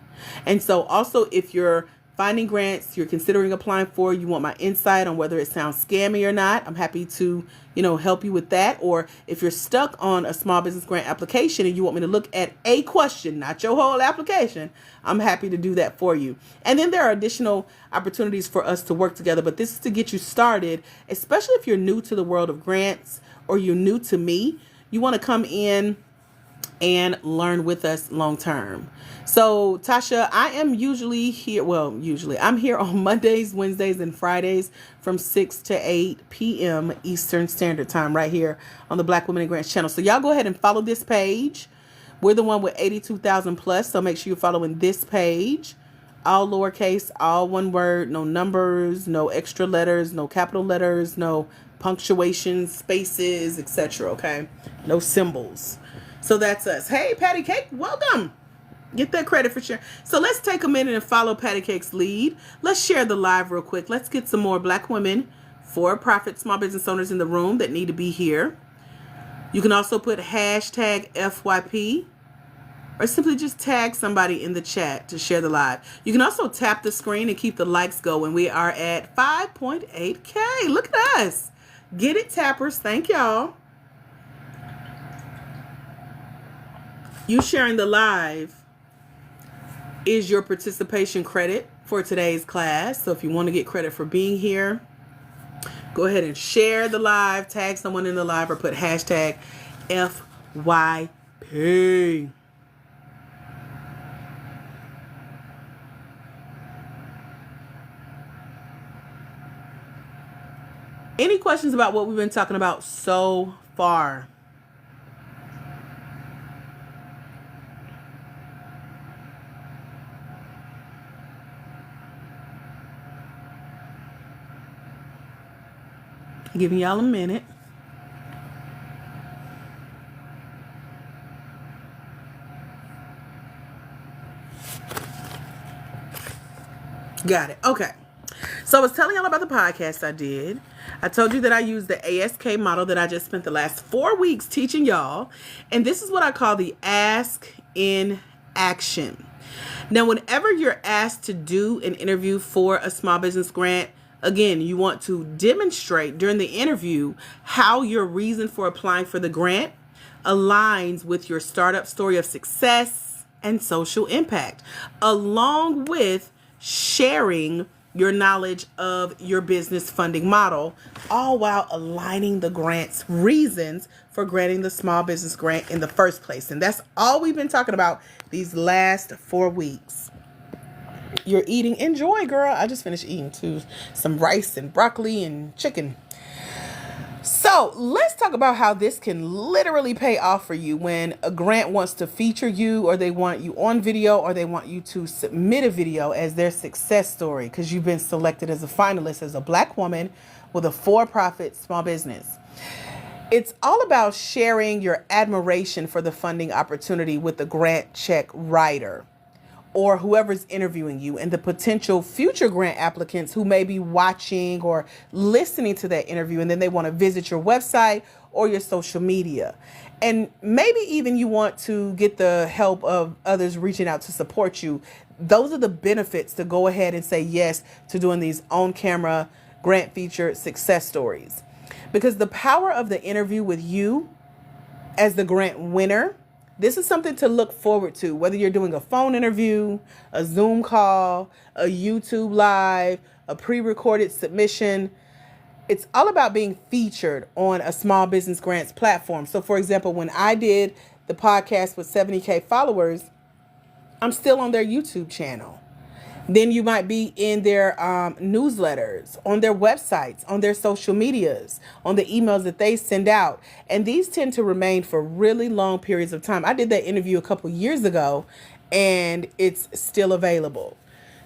And so also, if you're finding grants you're considering applying for, you want my insight on whether it sounds scammy or not, I'm happy to, help you with that. Or if you're stuck on a small business grant application and you want me to look at a question, not your whole application, I'm happy to do that for you. And then there are additional opportunities for us to work together, but this is to get you started, especially if you're new to the world of grants or you're new to me. You want to come in and learn with us long term. So Tasha, I am usually here. I'm here on Mondays, Wednesdays, and Fridays from 6 to 8 p.m. Eastern Standard Time right here on the Black Women in Grants channel. So y'all go ahead and follow this page. We're the one with 82,000 plus. So make sure you're following this page. All lowercase, all one word, no numbers, no extra letters, no capital letters, no punctuation, spaces, etc. Okay. No symbols. So that's us. Hey, Patty Cake, welcome. Get that credit for sharing. So let's take a minute and follow Patty Cake's lead. Let's share the live real quick. Let's get some more Black women, for-profit small business owners in the room that need to be here. You can also put hashtag FYP or simply just tag somebody in the chat to share the live. You can also tap the screen and keep the likes going. We are at 5.8K. Look at us. Get it, tappers. Thank y'all. You sharing the live is your participation credit for today's class. So if you want to get credit for being here, go ahead and share the live, tag someone in the live, or put hashtag FYP. Any questions about what we've been talking about so far? Giving y'all a minute. Got it. Okay. So I was telling y'all about the podcast I did. I told you that I used the ASK model that I just spent the last 4 weeks teaching y'all. And this is what I call the ask in action. Now, whenever you're asked to do an interview for a small business grant, again, you want to demonstrate during the interview how your reason for applying for the grant aligns with your startup story of success and social impact, along with sharing your knowledge of your business funding model, all while aligning the grant's reasons for granting the small business grant in the first place. And that's all we've been talking about these last 4 weeks. you're eating, enjoy, girl. I just finished eating too. Some rice and broccoli and chicken. So let's talk about how this can literally pay off for you when a grant wants to feature you, or they want you on video, or they want you to submit a video as their success story because you've been selected as a finalist as a Black woman with a for-profit small business. It's all about sharing your admiration for the funding opportunity with the grant check writer or whoever's interviewing you, and the potential future grant applicants who may be watching or listening to that interview, and then they want to visit your website or your social media. And maybe even you want to get the help of others reaching out to support you. Those are the benefits to go ahead and say yes to doing these on-camera grant feature success stories. Because the power of the interview with you as the grant winner, this is something to look forward to, whether you're doing a phone interview, a Zoom call, a YouTube live, a pre-recorded submission. It's all about being featured on a small business grants platform. So for example, when I did the podcast with 70K followers, I'm still on their YouTube channel. Then you might be in their newsletters, on their websites, on their social medias, on the emails that they send out. And these tend to remain for really long periods of time. I did that interview a couple years ago, and it's still available.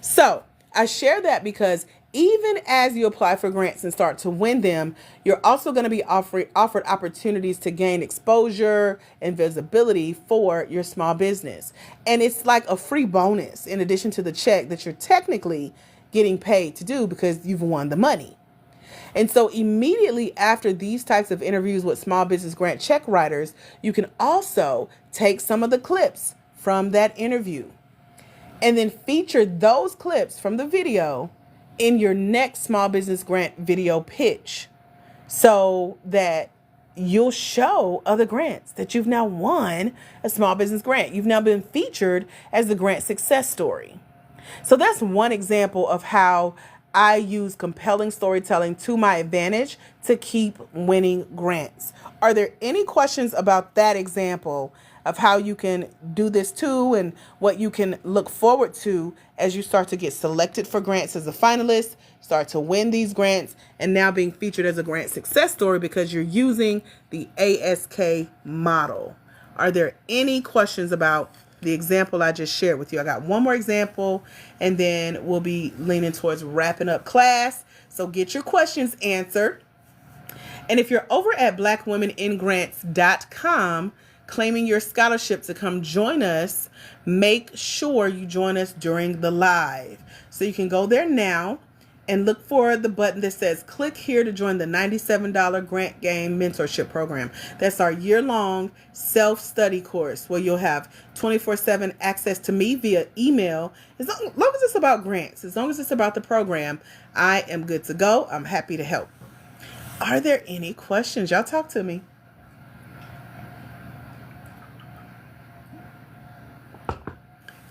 So I share that because even as you apply for grants and start to win them, you're also going to be offered opportunities to gain exposure and visibility for your small business. And it's like a free bonus in addition to the check that you're technically getting paid to do because you've won the money. And so immediately after these types of interviews with small business grant check writers, you can also take some of the clips from that interview and then feature those clips from the video in your next small business grant video pitch, so that you'll show other grants that you've now won a small business grant. You've now been featured as the grant success story. So that's one example of how I use compelling storytelling to my advantage to keep winning grants. Are there any questions about that example of how you can do this too, and what you can look forward to as you start to get selected for grants as a finalist, start to win these grants, and now being featured as a grant success story because you're using the ASK model? Are there any questions about the example I just shared with you? I got one more example, and then we'll be leaning towards wrapping up class. So get your questions answered. And if you're over at blackwomeningrants.com, claiming your scholarship to come join us, make sure you join us during the live. So you can go there now and look for the button that says click here to join the $97 Grant Game Mentorship Program. That's our year-long self-study course where you'll have 24/7 access to me via email. As long as it's about grants, as long as it's about the program, I am good to go. I'm happy to help. Are there any questions? Y'all talk to me.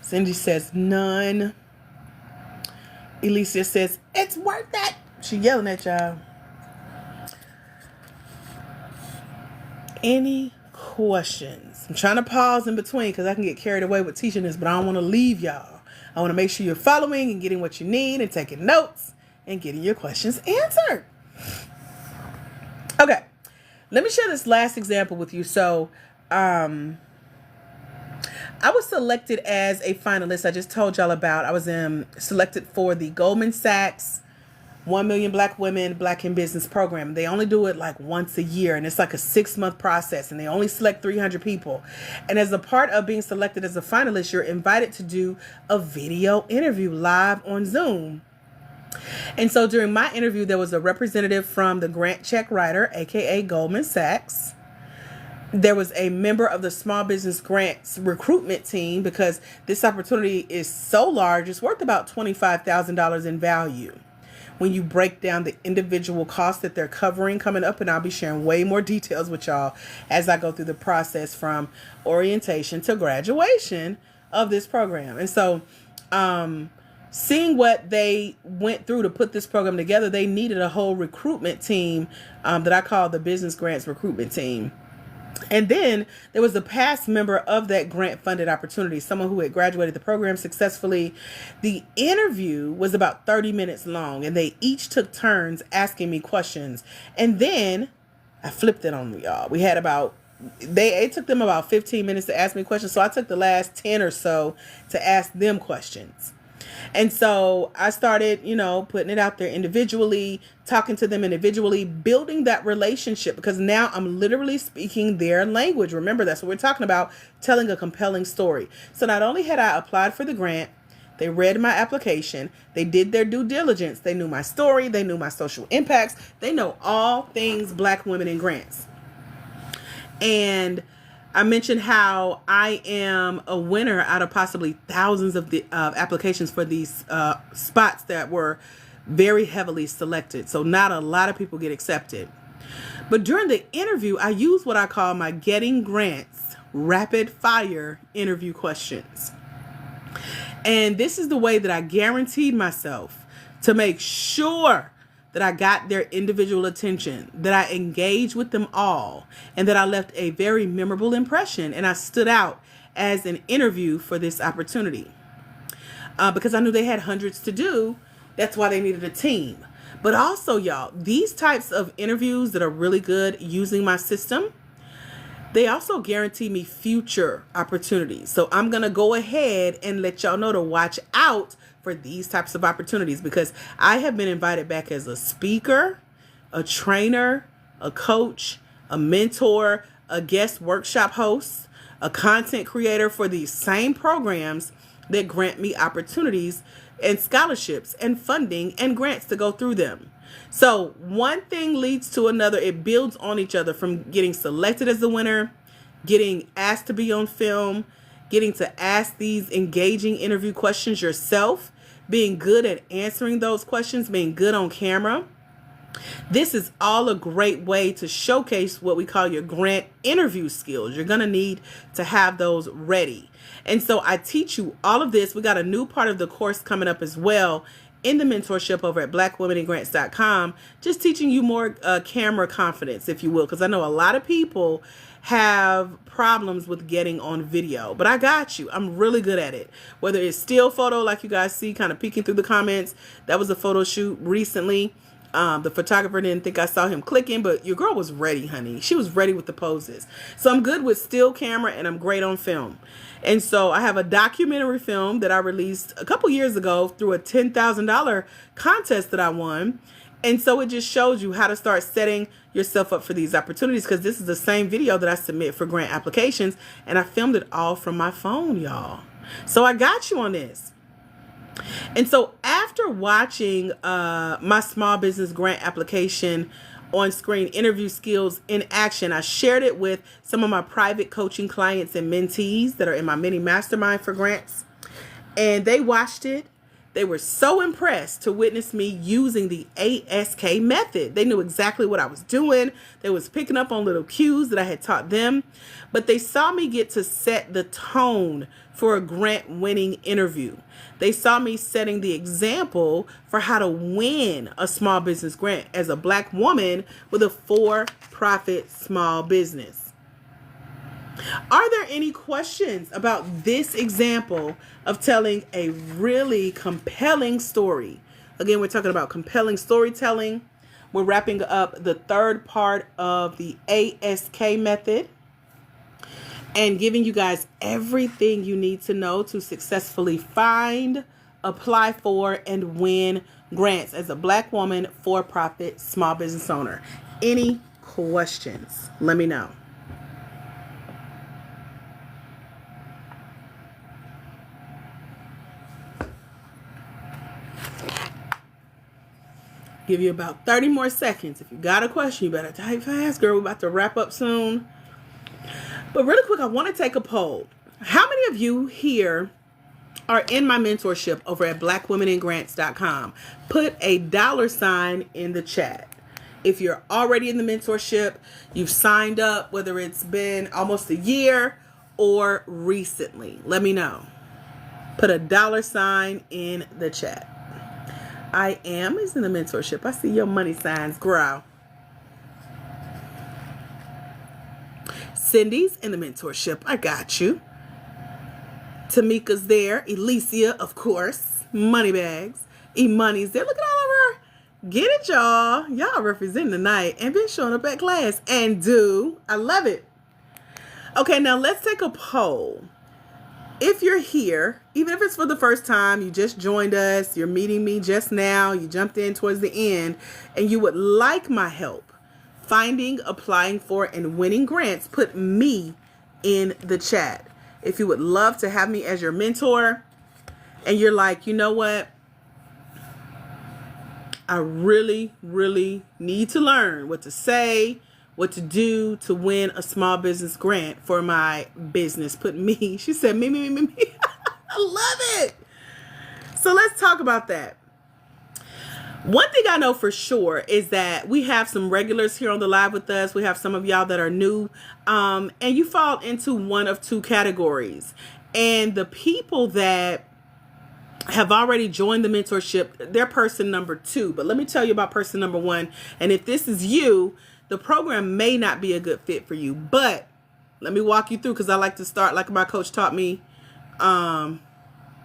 Cindy says none. Alicia says it's worth it. She yelling at y'all. Any questions? I'm trying to pause in between because I can get carried away with teaching this, but I don't want to leave y'all. I want to make sure you're following and getting what you need and taking notes and getting your questions answered. Okay, let me share this last example with you. So, I was selected as a finalist. I just told y'all about. I was selected for the Goldman Sachs 1 Million Black Women Black in Business program. They only do it like once a year, and it's like a 6-month process, and they only select 300 people. And as a part of being selected as a finalist, you're invited to do a video interview live on Zoom. And so during my interview, there was a representative from the grant check writer, aka Goldman Sachs. There was a member of the small business grants recruitment team, because this opportunity is so large, it's worth about $25,000 in value when you break down the individual costs that they're covering coming up. And I'll be sharing way more details with y'all as I go through the process from orientation to graduation of this program. And so, seeing what they went through to put this program together, they needed a whole recruitment team that I call the business grants recruitment team. And then there was a past member of that grant funded opportunity, someone who had graduated the program successfully. The interview was about 30 minutes long, and they each took turns asking me questions. And then I flipped it on y'all. We had it took them about 15 minutes to ask me questions. So I took the last 10 or so to ask them questions. And so I started, putting it out there individually, talking to them individually, building that relationship, because now I'm literally speaking their language. Remember, that's what we're talking about, telling a compelling story. So not only had I applied for the grant, they read my application, they did their due diligence, they knew my story, they knew my social impacts, they know all things Black women in grants. And I mentioned how I am a winner out of possibly thousands of the applications for these spots that were very heavily selected. So not a lot of people get accepted. But during the interview, I used what I call my Getting Grants rapid fire interview questions. And this is the way that I guaranteed myself to make sure that I got their individual attention, that I engaged with them all, and that I left a very memorable impression, and I stood out as an interview for this opportunity. Because I knew they had hundreds to do, that's why they needed a team. But also, y'all, these types of interviews that are really good using my system, they also guarantee me future opportunities. So I'm going to go ahead and let y'all know to watch out for these types of opportunities, because I have been invited back as a speaker, a trainer, a coach, a mentor, a guest workshop host, a content creator for these same programs that grant me opportunities and scholarships and funding and grants to go through them. So one thing leads to another. It builds on each other, from getting selected as the winner, getting asked to be on film, getting to ask these engaging interview questions yourself, being good at answering those questions, being good on camera. This is all a great way to showcase what we call your grant interview skills. You're going to need to have those ready. And so I teach you all of this. We got a new part of the course coming up as well in the mentorship over at blackwomeningrants.com, just teaching you more camera confidence, if you will, because I know a lot of people have problems with getting on video, but I got you. I'm really good at it. Whether it's still photo, like you guys see kind of peeking through the comments, that was a photo shoot recently. The photographer didn't think I saw him clicking, but your girl was ready, honey. She was ready with the poses. So I'm good with still camera, and I'm great on film. And so I have a documentary film that I released a couple years ago through a $10,000 contest that I won. And so it just shows you how to start setting yourself up for these opportunities, because this is the same video that I submit for grant applications, and I filmed it all from my phone, y'all. So I got you on this. And so after watching my small business grant application on screen interview skills in action, I shared it with some of my private coaching clients and mentees that are in my mini mastermind for grants. And they watched it. They were so impressed to witness me using the ASK method. They knew exactly what I was doing. They was picking up on little cues that I had taught them. But they saw me get to set the tone for a grant-winning interview. They saw me setting the example for how to win a small business grant as a Black woman with a for-profit small business. Are there any questions about this example of telling a really compelling story? Again, we're talking about compelling storytelling. We're wrapping up the third part of the ASK method and giving you guys everything you need to know to successfully find, apply for, and win grants as a Black woman for-profit small business owner. Any questions? Let me know. Give you about 30 more seconds. If you got a question, you better type fast, girl. We're about to wrap up soon. But really quick, I want to take a poll. How many of you here are in my mentorship over at blackwomeningrants.com? Put a $sign in the chat. If you're already in the mentorship, you've signed up, whether it's been almost a year or recently, let me know. Put a $sign in the chat. I am is in the mentorship. I see your money signs grow. Cindy's in the mentorship. I got you. Tamika's there. Alicia, of course. Moneybags. E-Money's there. Look at all of her. Get it, y'all. Y'all representing tonight and been showing up at class. And I love it. Okay, now let's take a poll. If you're here, even if it's for the first time, you just joined us, you're meeting me just now, you jumped in towards the end, and you would like my help finding, applying for, and winning grants, put me in the chat. If you would love to have me as your mentor, and you're like, you know what? I really, really need to learn what to say, what to do to win a small business grant for my business. Put me. She said, me. I love it. So let's talk about that. One thing I know for sure is that we have some regulars here on the live with us. We have some of y'all that are new, and you fall into one of two categories. And the people that have already joined the mentorship, they're person number 2. But let me tell you about person number 1. And if this is you, the program may not be a good fit for you, but let me walk you through, because I like to start like my coach taught me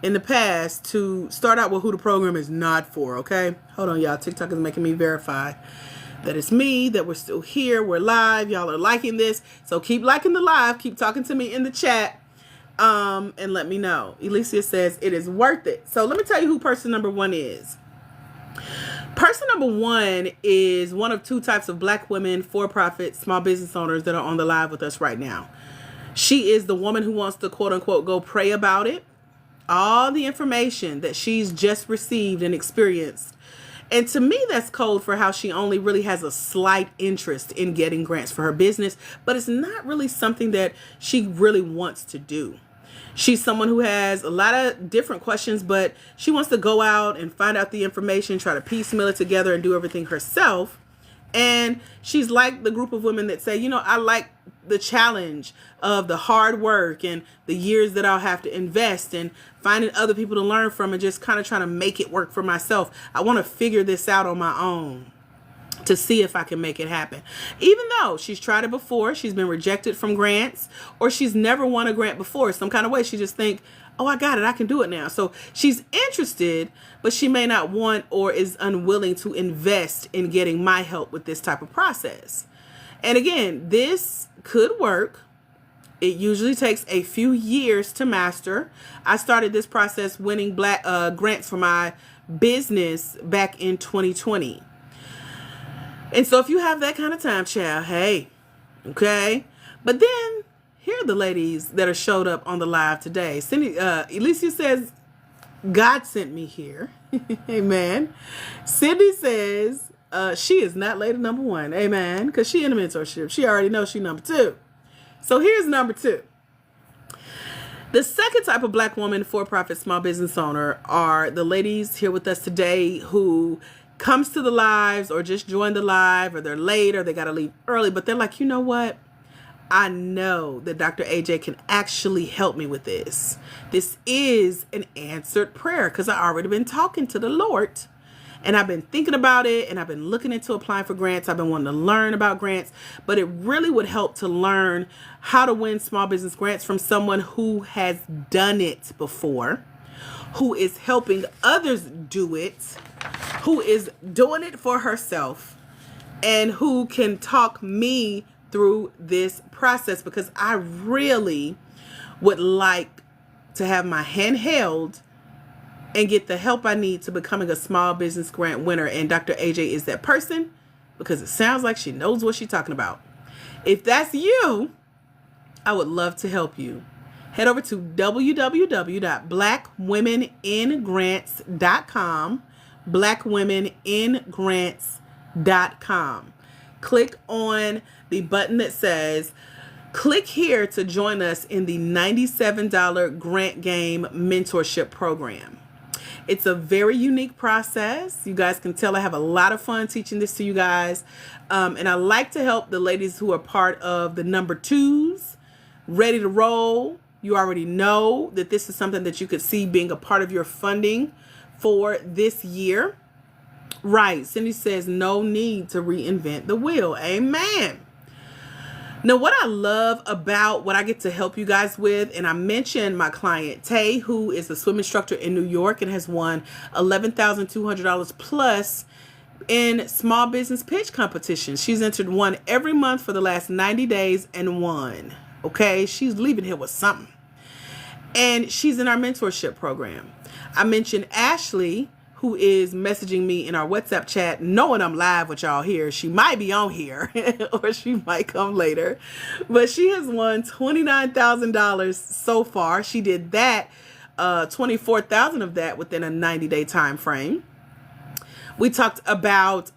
in the past, to start out with who the program is not for. Okay, hold on, y'all. TikTok is making me verify that it's me, that we're still here, we're live, y'all are liking this, so keep liking the live, keep talking to me in the chat, and let me know. Alicia says it is worth it. So let me tell you who person number 1 is. Person number 1 is one of 2 types of Black women, for-profit, small business owners that are on the live with us right now. She is the woman who wants to, quote unquote, go pray about it. All the information that she's just received and experienced. And to me, that's code for how she only really has a slight interest in getting grants for her business, but it's not really something that she really wants to do. She's someone who has a lot of different questions, but she wants to go out and find out the information, try to piecemeal it together and do everything herself. And she's like the group of women that say, you know, I like the challenge of the hard work and the years that I'll have to invest and finding other people to learn from and just kind of trying to make it work for myself. I want to figure this out on my own to see if I can make it happen. Even though she's tried it before, she's been rejected from grants, or she's never won a grant before. Some kind of way she just think, oh, I got it, I can do it now. So she's interested, but she may not want or is unwilling to invest in getting my help with this type of process. And again, this could work. It usually takes a few years to master. I started this process winning grants for my business back in 2020. And so if you have that kind of time, child, hey, okay. But then here are the ladies that are showed up on the live today. Cindy, Alicia says, God sent me here. Amen. Cindy says she is not lady number 1. Amen. Because she in a mentorship. She already knows she number 2. So here's number 2. The second type of Black woman, for-profit, small business owner are the ladies here with us today who comes to the lives or just joined the live, or they're late or they got to leave early, but they're like, you know what? I know that Dr. AJ can actually help me with this. This is an answered prayer because I already been talking to the Lord and I've been thinking about it and I've been looking into applying for grants. I've been wanting to learn about grants, but it really would help to learn how to win small business grants from someone who has done it before, who is helping others do it, who is doing it for herself, and who can talk me through this process, because I really would like to have my hand held and get the help I need to becoming a small business grant winner. And Dr. AJ is that person, because it sounds like she knows what she's talking about. If that's you, I would love to help you. Head over to www.blackwomeningrants.com, blackwomeningrants.com. Click on the button that says, click here to join us in the $97 Grant Game Mentorship Program. It's a very unique process. You guys can tell I have a lot of fun teaching this to you guys. And I like to help the ladies who are part of the number 2s, ready to roll. You already know that this is something that you could see being a part of your funding for this year. Right. Cindy says no need to reinvent the wheel. Amen. Now, what I love about what I get to help you guys with, and I mentioned my client Tay, who is a swim instructor in New York and has won $11,200 plus in small business pitch competitions. She's entered one every month for the last 90 days and won. Okay, she's leaving here with something. And she's in our mentorship program. I mentioned Ashley, who is messaging me in our WhatsApp chat, knowing I'm live with y'all here. She might be on here or she might come later. But she has won $29,000 so far. She did that, 24,000 of that within a 90-day time frame. We talked about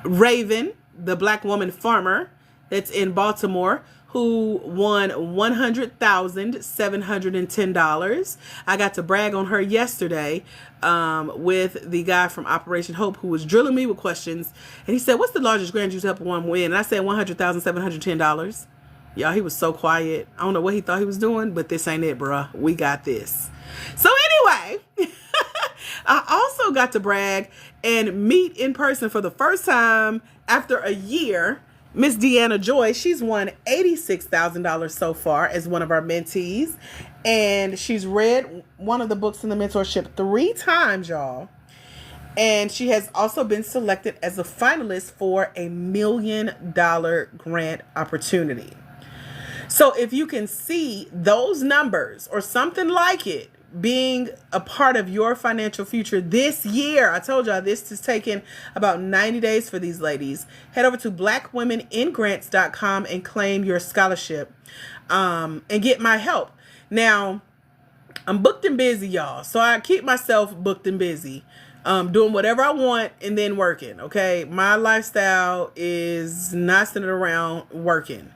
Raven, the Black woman farmer that's in Baltimore, who won $100,710. I got to brag on her yesterday with the guy from Operation Hope who was drilling me with questions. And he said, what's the largest grant you've helped one win? And I said $100,710. Y'all, he was so quiet. I don't know what he thought he was doing, but this ain't it, bruh. We got this. So anyway, I also got to brag and meet in person for the first time after a year Miss Deanna Joy. She's won $86,000 so far as one of our mentees. And she's read one of the books in the mentorship 3 times, y'all. And she has also been selected as a finalist for a $1 million grant opportunity. So if you can see those numbers or something like it being a part of your financial future this year, I told y'all this is taking about 90 days for these ladies. Head over to blackwomeningrants.com and claim your scholarship and get my help. Now, I'm booked and busy, y'all. So I keep myself booked and busy, doing whatever I want and then working. Okay. My lifestyle is not centered around working.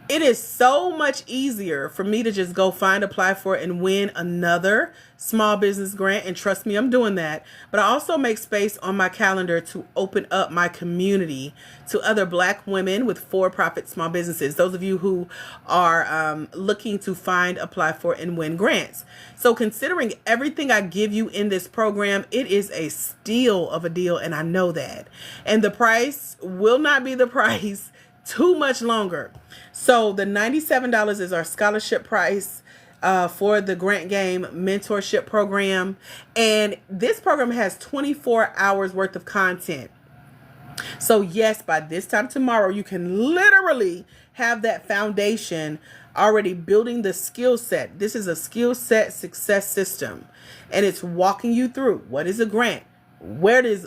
It is so much easier for me to just go find, apply for, and win another small business grant. And trust me, I'm doing that. But I also make space on my calendar to open up my community to other Black women with for-profit small businesses. Those of you who are looking to find, apply for, and win grants. So considering everything I give you in this program, it is a steal of a deal. And I know that. And the price will not be the price too much longer. So the $97 is our scholarship price for the Grant Game mentorship program. And this program has 24 hours worth of content. So yes, by this time tomorrow, you can literally have that foundation already building the skill set. This is a skill set success system. And it's walking you through what is a grant. Where is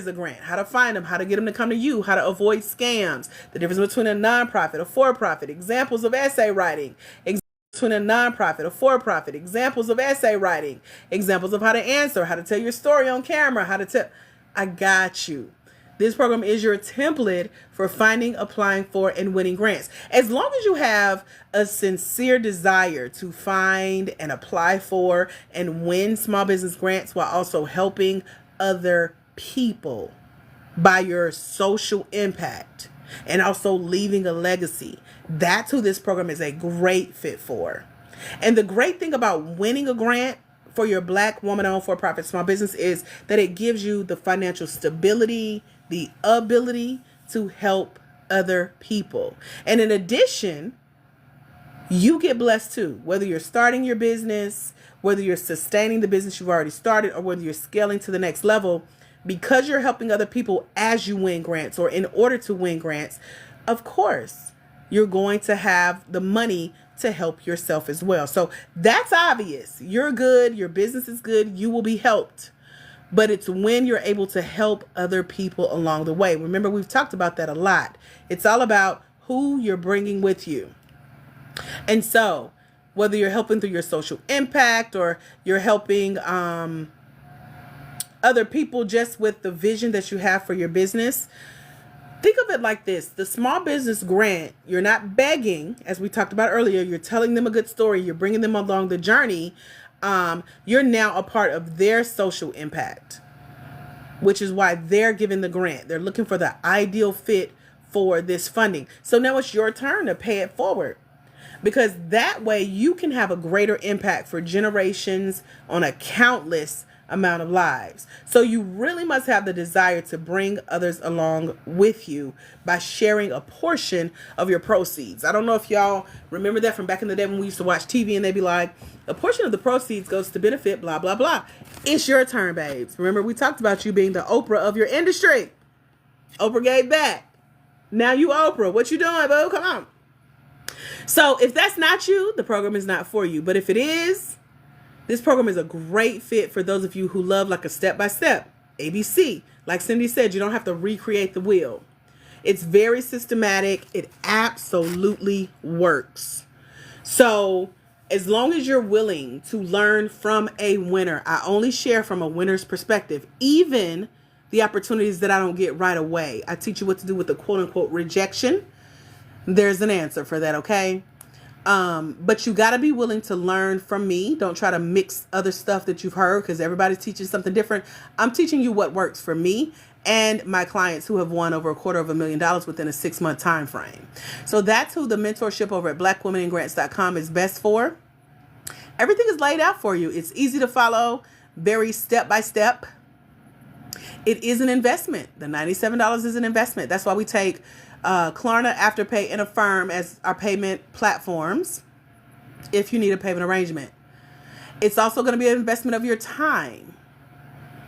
a grant? How to find them? How to get them to come to you? How to avoid scams? The difference between a nonprofit, a for-profit, examples of essay writing, between a nonprofit, a for-profit, examples of essay writing, examples of how to answer, how to tell your story on camera, how to tell. I got you. This program is your template for finding, applying for, and winning grants. As long as you have a sincere desire to find and apply for and win small business grants while also helping other people by your social impact and also leaving a legacy. That's who this program is a great fit for. And the great thing about winning a grant for your Black woman-owned for-profit small business is that it gives you the financial stability, the ability to help other people. And in addition, you get blessed too, whether you're starting your business, whether you're sustaining the business you've already started, or whether you're scaling to the next level, because you're helping other people as you win grants or in order to win grants, of course, you're going to have the money to help yourself as well. So that's obvious. You're good. Your business is good. You will be helped. But it's when you're able to help other people along the way. Remember, we've talked about that a lot. It's all about who you're bringing with you. And so whether you're helping through your social impact or you're helping other people just with the vision that you have for your business, think of it like this. The small business grant, you're not begging, as we talked about earlier. You're telling them a good story. You're bringing them along the journey. You're now a part of their social impact, which is why they're giving the grant. They're looking for the ideal fit for this funding. So now it's your turn to pay it forward, because that way you can have a greater impact for generations on a countless amount of lives. So you really must have the desire to bring others along with you by sharing a portion of your proceeds. I don't know if y'all remember that from back in the day when we used to watch TV and they'd be like, a portion of the proceeds goes to benefit blah, blah, blah. It's your turn, babes. Remember, we talked about you being the Oprah of your industry. Oprah gave back. Now you Oprah. What you doing, boo? Come on. So if that's not you, the program is not for you. But if it is, this program is a great fit for those of you who love like a step-by-step, ABC. Like Cindy said, you don't have to recreate the wheel. It's very systematic. It absolutely works. So as long as you're willing to learn from a winner, I only share from a winner's perspective, even the opportunities that I don't get right away. I teach you what to do with the quote-unquote rejection. There's an answer for that, okay? But you got to be willing to learn from me. Don't try to mix other stuff that you've heard because everybody's teaching something different. I'm teaching you what works for me and my clients who have won over $250,000 within a 6-month time frame. So that's who the mentorship over at blackwomeningrants.com is best for. Everything is laid out for you. It's easy to follow, very step-by-step. It is an investment. The $97 is an investment. That's why we take Klarna, Afterpay, and Affirm as our payment platforms if you need a payment arrangement. It's also going to be an investment of your time.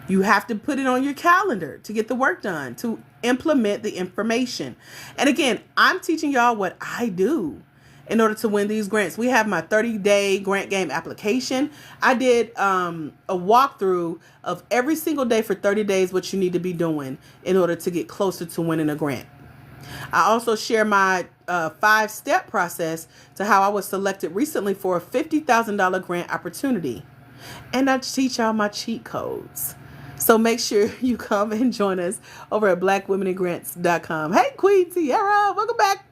You have to put it on your calendar to get the work done, to implement the information. And again, I'm teaching y'all what I do in order to win these grants. We have my 30-day grant game application. I did a walkthrough of every single day for 30 days what you need to be doing in order to get closer to winning a grant. I also share my 5-step process to how I was selected recently for a $50,000 grant opportunity. And I teach y'all my cheat codes. So make sure you come and join us over at blackwomeningrants.com. Hey, Queen Tiara, welcome back.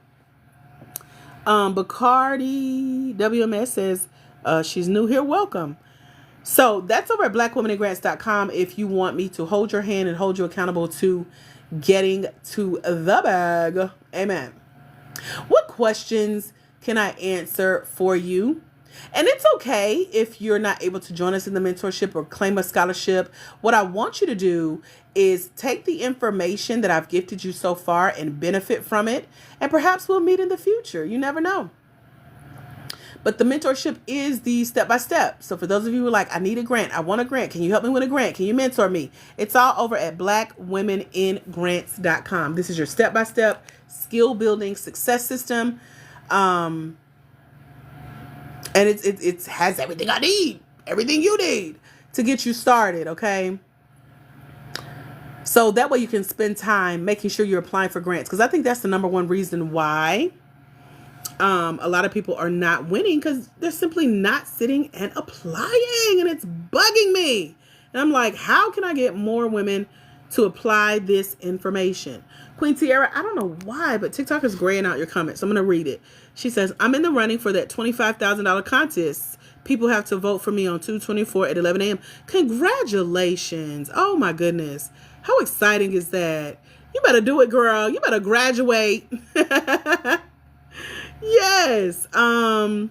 Bacardi WMS says she's new here. Welcome. So that's over at blackwomeningrants.com if you want me to hold your hand and hold you accountable to getting to the bag. Amen. What questions can I answer for you? And it's okay if you're not able to join us in the mentorship or claim a scholarship. What I want you to do is take the information that I've gifted you so far and benefit from it. And perhaps we'll meet in the future. You never know. But the mentorship is the step-by-step. So for those of you who are like, I need a grant, I want a grant, can you help me with a grant? Can you mentor me? It's all over at blackwomeningrants.com. This is your step-by-step skill building success system. And it has everything I need, everything you need to get you started, okay? So that way you can spend time making sure you're applying for grants. Because I think that's the number one reason why a lot of people are not winning, because they're simply not sitting and applying, and it's bugging me. And I'm like, how can I get more women to apply this information? Queen Tiara, I don't know why, but TikTok is graying out your comments. I'm going to read it. She says, I'm in the running for that $25,000 contest. People have to vote for me on 2/24 at 11 a.m. Congratulations. Oh my goodness. How exciting is that? You better do it, girl. You better graduate. Yes. Okay.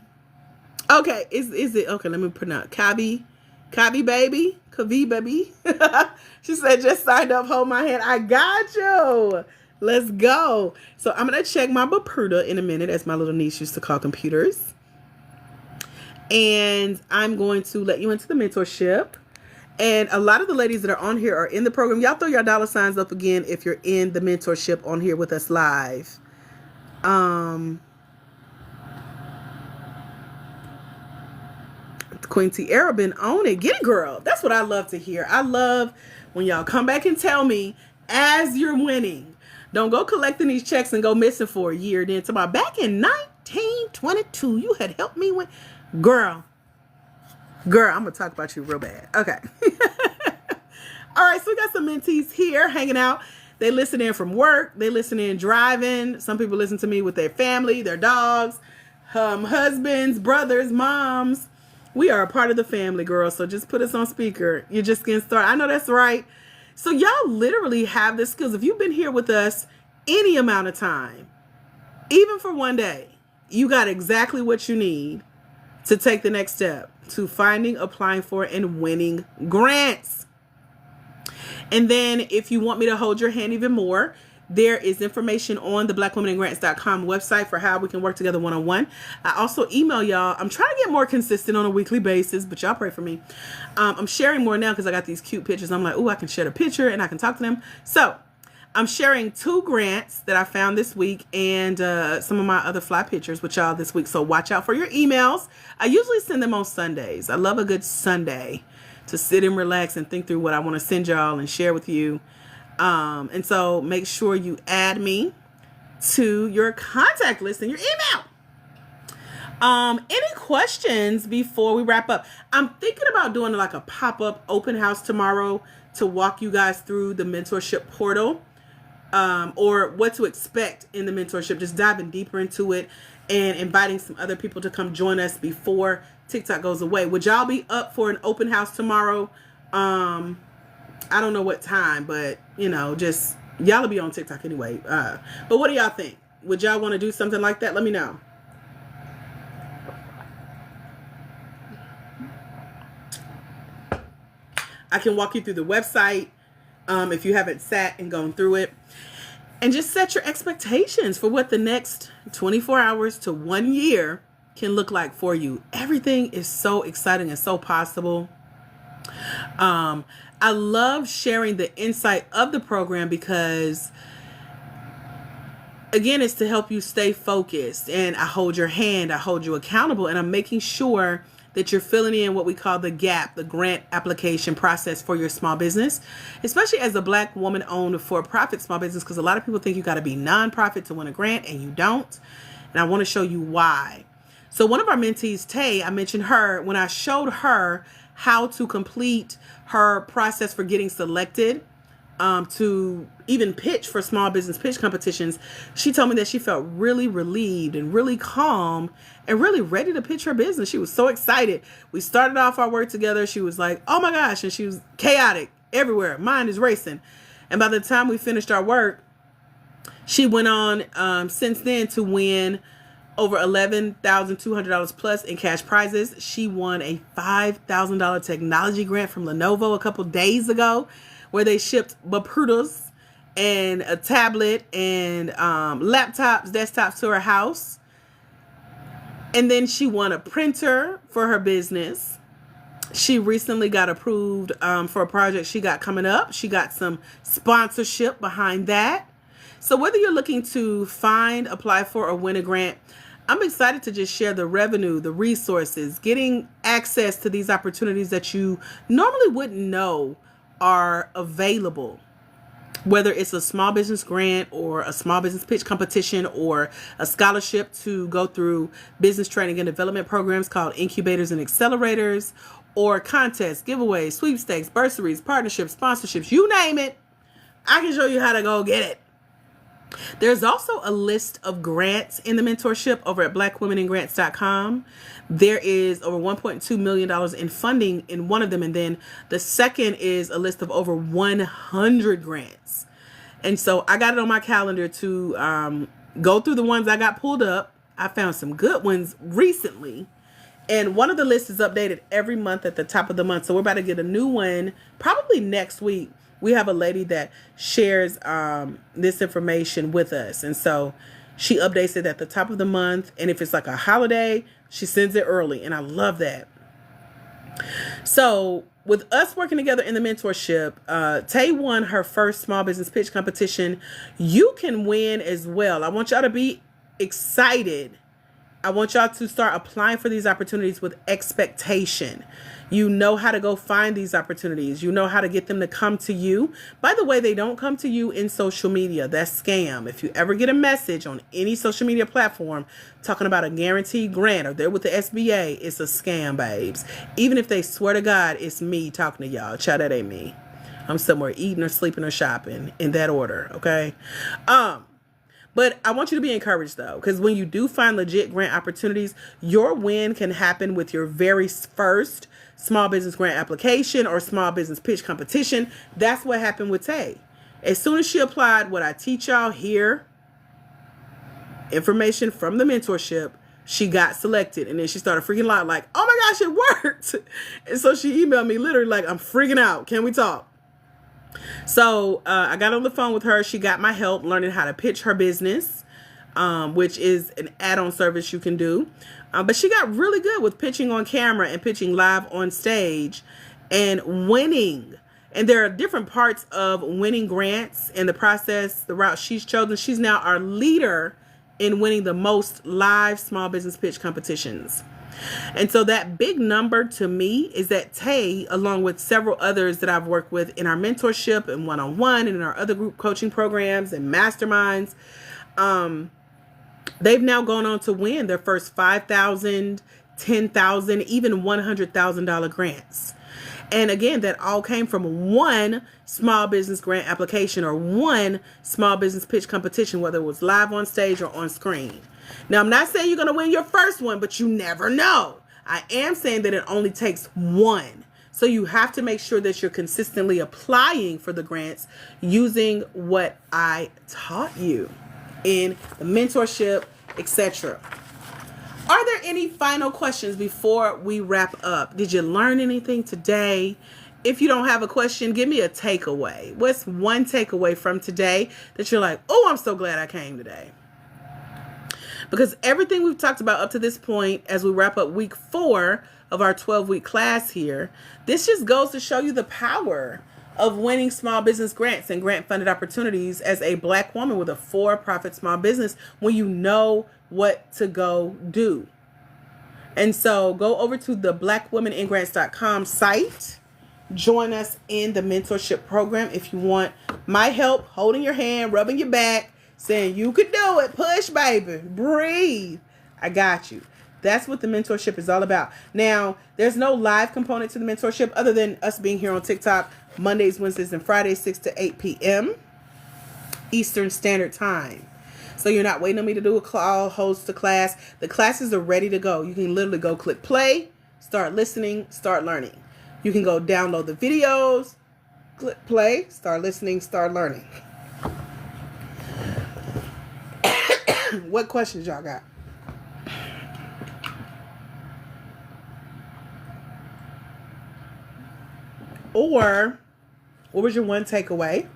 Is it okay? Let me pronounce Kabi baby. Kavi baby. She said, just signed up. Hold my hand. I got you. Let's go. So I'm going to check my Bapuda in a minute, as my little niece used to call computers. And I'm going to let you into the mentorship. And a lot of the ladies that are on here are in the program. Y'all throw your dollar signs up again if you're in the mentorship on here with us live. Queen Tiara been on it. Get it, girl. That's what I love to hear. I love when y'all come back and tell me as you're winning. Don't go collecting these checks and go missing for a year. Then tomorrow, back in 1922, you had helped me win. Girl, I'm going to talk about you real bad. Okay. All right, so we got some mentees here hanging out. They listen in from work. They listen in driving. Some people listen to me with their family, their dogs, husbands, brothers, moms. We are a part of the family, girl. So just put us on speaker. You're just getting started. I know that's right. So y'all literally have the skills. If you've been here with us any amount of time, even for one day, you got exactly what you need to take the next step to finding, applying for, and winning grants. And then if you want me to hold your hand even more, there is information on the blackwomenandgrants.com website for how we can work together one-on-one. I also email y'all. I'm trying to get more consistent on a weekly basis, but y'all pray for me. I'm sharing more now because I got these cute pictures. I'm like, oh, I can share the picture and I can talk to them. So I'm sharing 2 grants that I found this week and some of my other fly pictures with y'all this week. So watch out for your emails. I usually send them on Sundays. I love a good Sunday to sit and relax and think through what I want to send y'all and share with you. And so make sure you add me to your contact list in your email. Any questions before we wrap up? I'm thinking about doing like a pop-up open house tomorrow to walk you guys through the mentorship portal, or what to expect in the mentorship, just diving deeper into it and inviting some other people to come join us before TikTok goes away. Would y'all be up for an open house tomorrow? I don't know what time, but you know, just y'all will be on TikTok anyway. But what do y'all think? Would y'all want to do something like that? Let me know. I can walk you through the website if you haven't sat and gone through it, and just set your expectations for what the next 24 hours to 1 year can look like for you. Everything is so exciting and so possible. I love sharing the insight of the program because, again, it's to help you stay focused, and I hold your hand, I hold you accountable, and I'm making sure that you're filling in what we call the gap, the grant application process for your small business, especially as a Black woman-owned for-profit small business, because a lot of people think you got to be nonprofit to win a grant, and you don't. And I want to show you why. So one of our mentees, Tay, I mentioned her when I showed her how to complete her process for getting selected to even pitch for small business pitch competitions. She told me that she felt really relieved and really calm and really ready to pitch her business. She was so excited. We started off our work together. She was like, oh my gosh. And she was chaotic everywhere. Mind is racing. And by the time we finished our work, she went on since then to win over $11,200 plus in cash prizes. She won a $5,000 technology grant from Lenovo a couple days ago, where they shipped Baprudas and a tablet and laptops, desktops to her house. And then she won a printer for her business. She recently got approved for a project she got coming up. She got some sponsorship behind that. So whether you're looking to find, apply for, or win a grant, I'm excited to just share the revenue, the resources, getting access to these opportunities that you normally wouldn't know are available. Whether it's a small business grant or a small business pitch competition or a scholarship to go through business training and development programs called incubators and accelerators, or contests, giveaways, sweepstakes, bursaries, partnerships, sponsorships, you name it, I can show you how to go get it. There's also a list of grants in the mentorship over at blackwomenandgrants.com. There is over $1.2 million in funding in one of them. And then the second is a list of over 100 grants. And so I got it on my calendar to go through the ones I got pulled up. I found some good ones recently. And one of the lists is updated every month at the top of the month. So we're about to get a new one probably next week. We have a lady that shares this information with us. And so she updates it at the top of the month. And if it's like a holiday, she sends it early. And I love that. So with us working together in the mentorship, Tay won her first small business pitch competition. You can win as well. I want y'all to be excited. I want y'all to start applying for these opportunities with expectation. You know how to go find these opportunities. You know how to get them to come to you. By the way, they don't come to you in social media. That's scam. If you ever get a message on any social media platform talking about a guaranteed grant or they're with the SBA, it's a scam, babes. Even if they swear to God, it's me talking to y'all. Child, that ain't me. I'm somewhere eating or sleeping or shopping in that order, okay? But I want you to be encouraged, though, because when you do find legit grant opportunities, your win can happen with your very first small business grant application or small business pitch competition. That's what happened with Tay. As soon as she applied what I teach y'all here, information from the mentorship, she got selected. And then she started freaking out like, oh my gosh, it worked. And so she emailed me literally like, I'm freaking out. Can we talk? So I got on the phone with her. She got my help learning how to pitch her business, which is an add-on service you can do. But she got really good with pitching on camera and pitching live on stage and winning. And there are different parts of winning grants and the process, the route she's chosen. She's now our leader in winning the most live small business pitch competitions. And so that big number to me is that Tay, along with several others that I've worked with in our mentorship and one-on-one and in our other group coaching programs and masterminds, they've now gone on to win their first $5,000, $10,000, even $100,000 grants. And again, that all came from one small business grant application or one small business pitch competition, whether it was live on stage or on screen. Now, I'm not saying you're going to win your first one, but you never know. I am saying that it only takes one. So you have to make sure that you're consistently applying for the grants using what I taught you in the mentorship, etc. Are there any final questions before we wrap up? Did you learn anything today? If you don't have a question, give me a takeaway. What's one takeaway from today that you're like, oh, I'm so glad I came today? Because everything we've talked about up to this point, as we wrap up week 4 of our 12-week class here, this just goes to show you the power of winning small business grants and grant-funded opportunities as a Black woman with a for-profit small business when you know what to go do. And so go over to the blackwomeningrants.com site. Join us in the mentorship program if you want my help holding your hand, rubbing your back, saying you could do it. Push, baby. Breathe. I got you. That's what the mentorship is all about. Now, there's no live component to the mentorship other than us being here on TikTok Mondays, Wednesdays, and Fridays, 6 to 8 p.m. Eastern Standard Time. So you're not waiting on me to do a call, host a class. The classes are ready to go. You can literally go click play, start listening, start learning. You can go download the videos, click play, start listening, start learning. What questions y'all got? Or what was your one takeaway?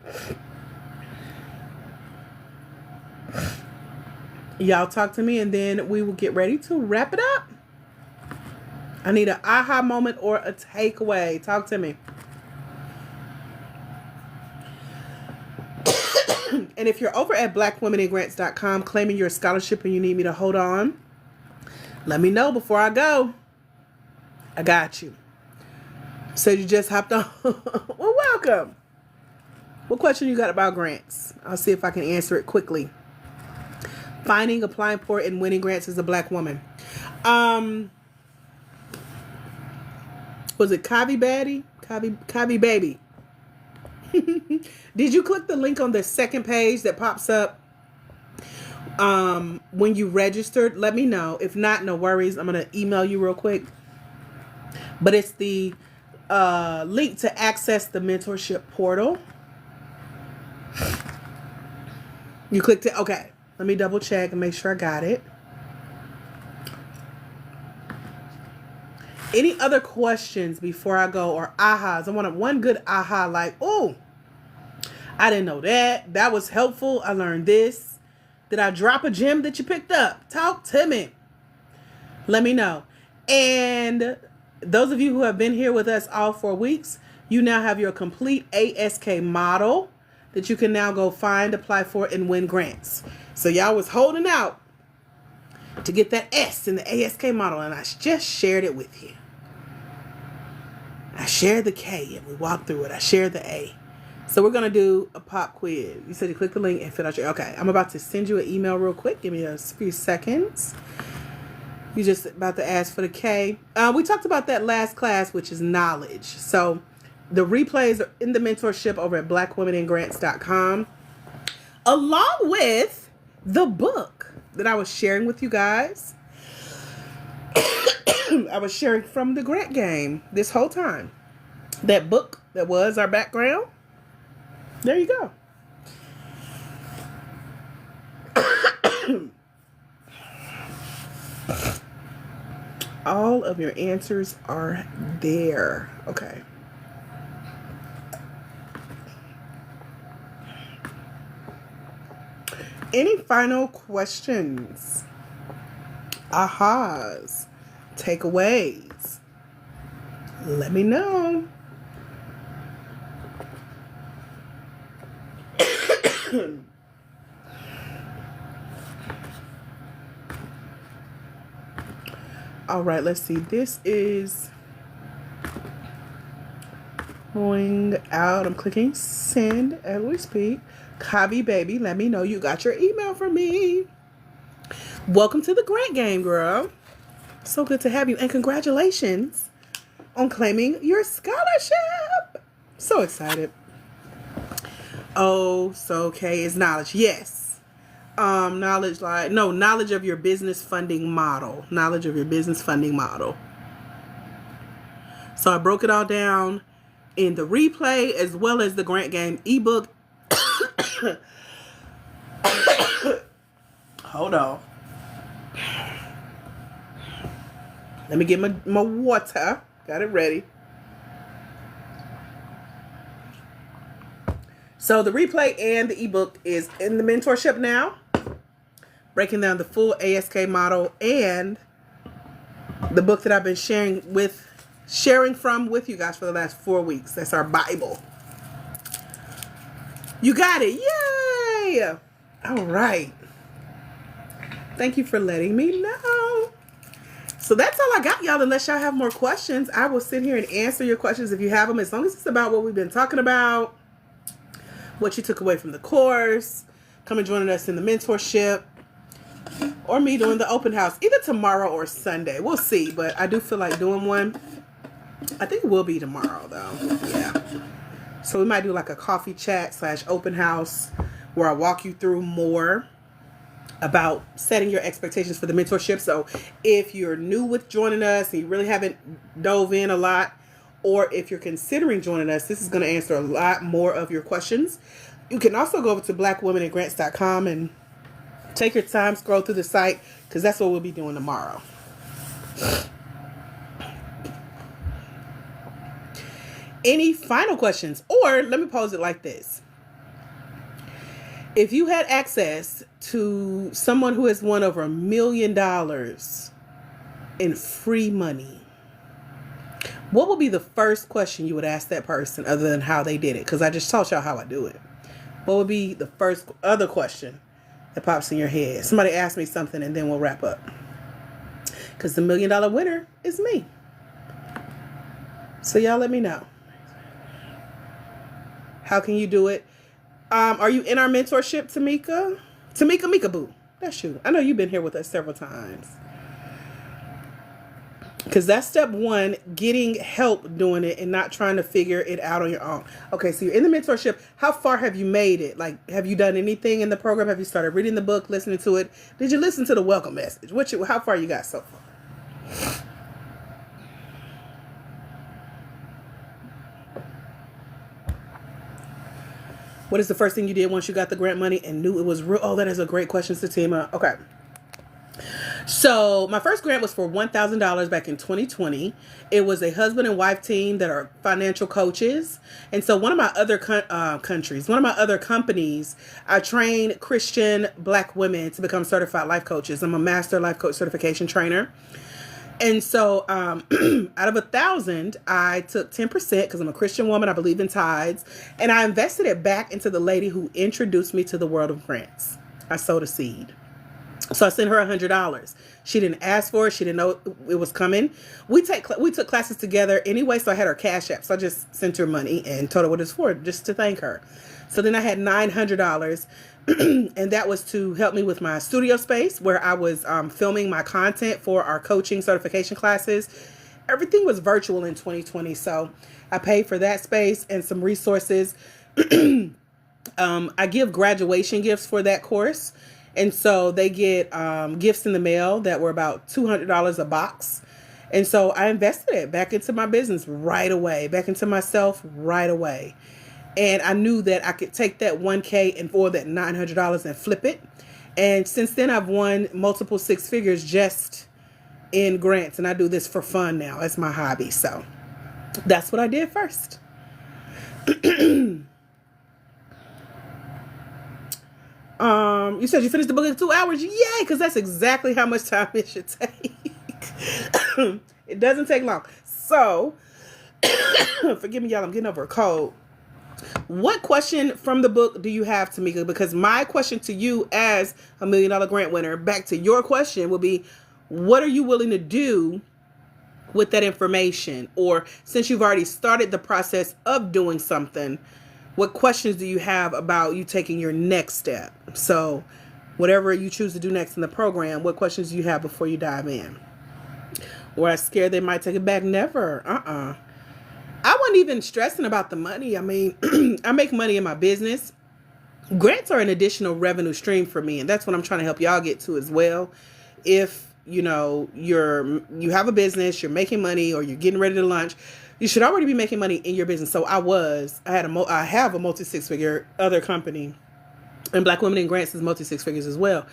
Y'all talk to me and then we will get ready to wrap it up. I need an aha moment or a takeaway. Talk to me. And if you're over at blackwomeningrants.com claiming your scholarship and you need me to hold on, let me know before I go. I got you. So you just hopped on. Well, welcome. What question you got about grants? I'll see if I can answer it quickly. Finding, applying for, and winning grants as a Black woman. Was it Kavi Baddie? Kavi Baby. Did you click the link on the second page that pops up when you registered? Let me know. If not, no worries. I'm going to email you real quick. But it's the link to access the mentorship portal. You clicked it? Okay. Let me double check and make sure I got it. Any other questions before I go or ahas? I want one good aha like, oh, I didn't know that. That was helpful. I learned this. Did I drop a gem that you picked up? Talk to me. Let me know. And those of you who have been here with us all 4 weeks, you now have your complete ASK model that you can now go find, apply for, and win grants. So y'all was holding out to get that S in the ASK model, and I just shared it with you. I shared the K, and we walked through it. I shared the A. So we're going to do a pop quiz. You said you click the link and fill out your... Okay, I'm about to send you an email real quick. Give me a few seconds. You just about to ask for the K. We talked about that last class, which is knowledge. So the replays are in the mentorship over at blackwomeningrants.com, along with the book that I was sharing with you guys. I was sharing from the grant game this whole time. That book that was our background. There you go. all of your answers are there. Okay. Any final questions? Ahas? Takeaways? Let me know. All right, let's see. This is going out. I'm clicking send as we speak. Kavi baby, let me know you got your email from me. Welcome to the Grant Game, girl. So good to have you, and congratulations on claiming your scholarship. So excited. Oh, so okay, it's knowledge. Yes. Knowledge knowledge of your business funding model. Knowledge of your business funding model. So I broke it all down in the replay as well as the Grant Game ebook. Hold on. Let me get my water. Got it ready. So the replay and the ebook is in the mentorship now. Breaking down the full ASK model and the book that I've been sharing from with you guys for the last 4 weeks. That's our Bible. You got it. Yay! All right. Thank you for letting me know. So that's all I got, y'all. Unless y'all have more questions, I will sit here and answer your questions if you have them, as long as it's about what we've been talking about, what you took away from the course, come and joining us in the mentorship, or me doing the open house, either tomorrow or Sunday. We'll see, but I do feel like doing one. I think it will be tomorrow, though. Yeah. So we might do like a coffee chat / open house where I walk you through more about setting your expectations for the mentorship. So if you're new with joining us and you really haven't dove in a lot, or if you're considering joining us, this is going to answer a lot more of your questions. You can also go over to blackwomenandgrants.com and take your time, scroll through the site, because that's what we'll be doing tomorrow. Any final questions? Or let me pose it like this. If you had access to someone who has won over $1 million in free money, what would be the first question you would ask that person other than how they did it? Because I just taught y'all how I do it. What would be the first other question that pops in your head? Somebody ask me something and then we'll wrap up. Because the $1 million winner is me. So y'all let me know. How can you do it? Are you in our mentorship, Tamika? Tamika Boo. That's you. I know you've been here with us several times. Because that's step one, getting help doing it and not trying to figure it out on your own. Okay, so you're in the mentorship. How far have you made it? Like, have you done anything in the program? Have you started reading the book, listening to it? Did you listen to the welcome message? How far you got so far? What is the first thing you did once you got the grant money and knew it was real? Oh, that is a great question, Satima. Okay. So my first grant was for $1,000 back in 2020. It was a husband and wife team that are financial coaches. And so one of my other companies, I train Christian Black women to become certified life coaches. I'm a master life coach certification trainer. And so out of 1,000, I took 10% because I'm a Christian woman. I believe in tithes. And I invested it back into the lady who introduced me to the world of grants. I sowed a seed. So I sent her $100. She didn't ask for it. She didn't know it was coming. We took classes together anyway, so I had her Cash App. So I just sent her money and told her what it's for, just to thank her. So then I had $900, and that was to help me with my studio space where I was filming my content for our coaching certification classes. Everything was virtual in 2020, so I paid for that space and some resources. I give graduation gifts for that course. And so they get gifts in the mail that were about $200 a box. And so I invested it back into my business right away, back into myself right away. And I knew that I could take that $1,000 and or that $900 and flip it. And since then, I've won multiple six figures just in grants, and I do this for fun now. It's my hobby. So that's what I did first. You said you finished the book in 2 hours. Yay, because that's exactly how much time it should take. It doesn't take long. So, forgive me, y'all. I'm getting over a cold. What question from the book do you have, Tamika? Because my question to you as a $1 Million Grant winner, back to your question, will be, what are you willing to do with that information? Or since you've already started the process of doing something, what questions do you have about you taking your next step? So whatever you choose to do next in the program, what questions do you have before you dive in? Or I'm scared they might take it back? Never. I wasn't even stressing about the money. I mean, I make money in my business. Grants are an additional revenue stream for me, and that's what I'm trying to help y'all get to as well. If you have a business, you're making money, or you're getting ready to launch, you should already be making money in your business. So I have a multi six-figure other company, and Black Women in Grants is multi six figures as well.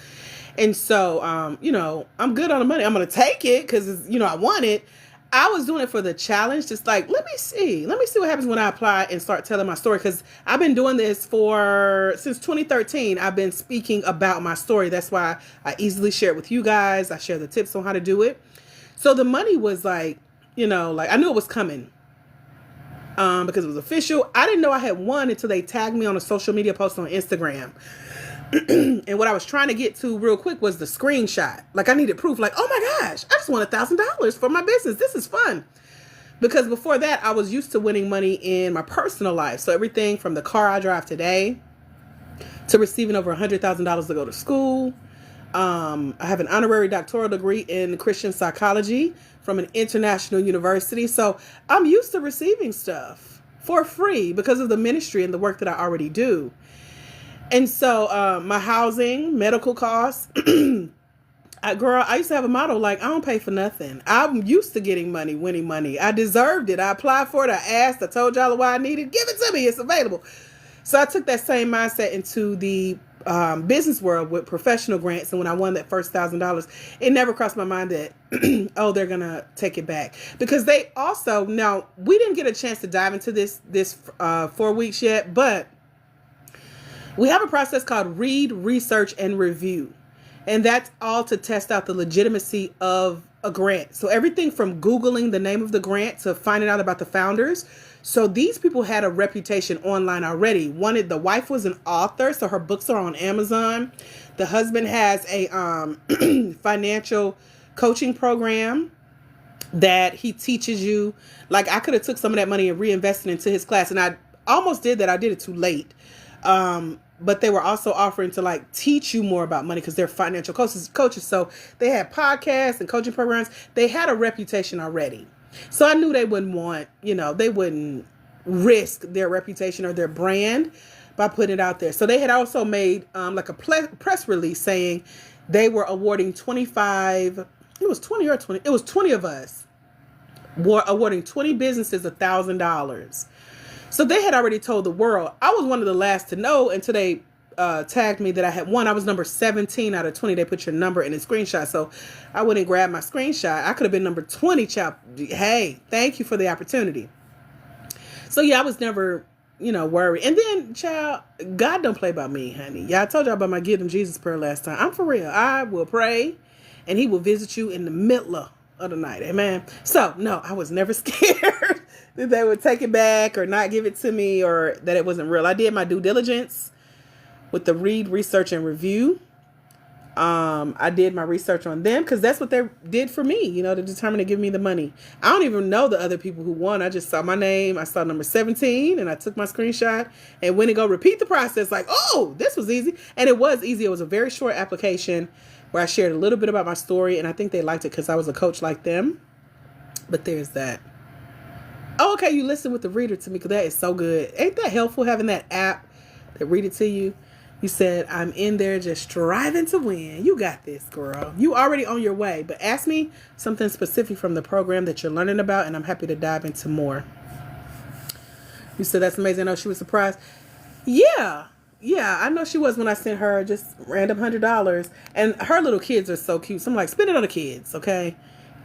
And so, I'm good on the money. I'm going to take it because, I want it. I was doing it for the challenge. Just like, let me see what happens when I apply and start telling my story. Because I've been doing this since 2013. I've been speaking about my story. That's why I easily share it with you guys. I share the tips on how to do it. So the money was like, I knew it was coming. Because it was official. I didn't know I had won until they tagged me on a social media post on Instagram. And what I was trying to get to real quick was the screenshot. Like, I needed proof. Like, oh my gosh, I just won $1,000 for my business. This is fun. Because before that, I was used to winning money in my personal life. So everything from the car I drive today to receiving over $100,000 to go to school. I have an honorary doctoral degree in Christian psychology from an international university. So I'm used to receiving stuff for free because of the ministry and the work that I already do. And so my housing, medical costs, I used to have a motto like, I don't pay for nothing. I'm used to getting money, winning money. I deserved it. I applied for it. I asked. I told y'all what I needed. Give it to me. It's available. So I took that same mindset into the business world with professional grants. And when I won that first $1,000, it never crossed my mind that, they're going to take it back. Because they also, now, we didn't get a chance to dive into this 4 weeks yet, but we have a process called read, research, and review. And that's all to test out the legitimacy of a grant. So everything from Googling the name of the grant to finding out about the founders. So these people had a reputation online already. The wife was an author, so her books are on Amazon. The husband has a financial coaching program that he teaches you. Like, I could have took some of that money and reinvested into his class. And I almost did that. I did it too late. But they were also offering to like teach you more about money because they're financial coaches. So they had podcasts and coaching programs. They had a reputation already. So I knew they wouldn't risk their reputation or their brand by putting it out there. So they had also made like a press release saying they were awarding 25, it was 20 of us were awarding 20 businesses $1,000. So they had already told the world. I was one of the last to know until they tagged me that I had won. I was number 17 out of 20. They put your number in a screenshot. So I went and grabbed my screenshot. I could have been number 20, child. Hey, thank you for the opportunity. So yeah, I was never, worried. And then, child, God don't play about me, honey. Yeah, I told y'all about my Give Them Jesus prayer last time. I'm for real. I will pray and he will visit you in the middle of the night. Amen. So no, I was never scared that they would take it back or not give it to me or that it wasn't real. I did my due diligence with the read, research, and review. I did my research on them because that's what they did for me, to determine to give me the money. I don't even know the other people who won. I just saw my name. I saw number 17 and I took my screenshot and went and go repeat the process like, oh, this was easy. And it was easy. It was a very short application where I shared a little bit about my story, and I think they liked it because I was a coach like them. But there's that. Oh, okay, you listen with the reader to me because that is so good. Ain't that helpful having that app that read it to you? You said, I'm in there just striving to win. You got this, girl. You already on your way. But ask me something specific from the program that you're learning about, and I'm happy to dive into more. You said, that's amazing. I know she was surprised. Yeah, I know she was when I sent her just random $100. And her little kids are so cute. So I'm like, spend it on the kids, okay?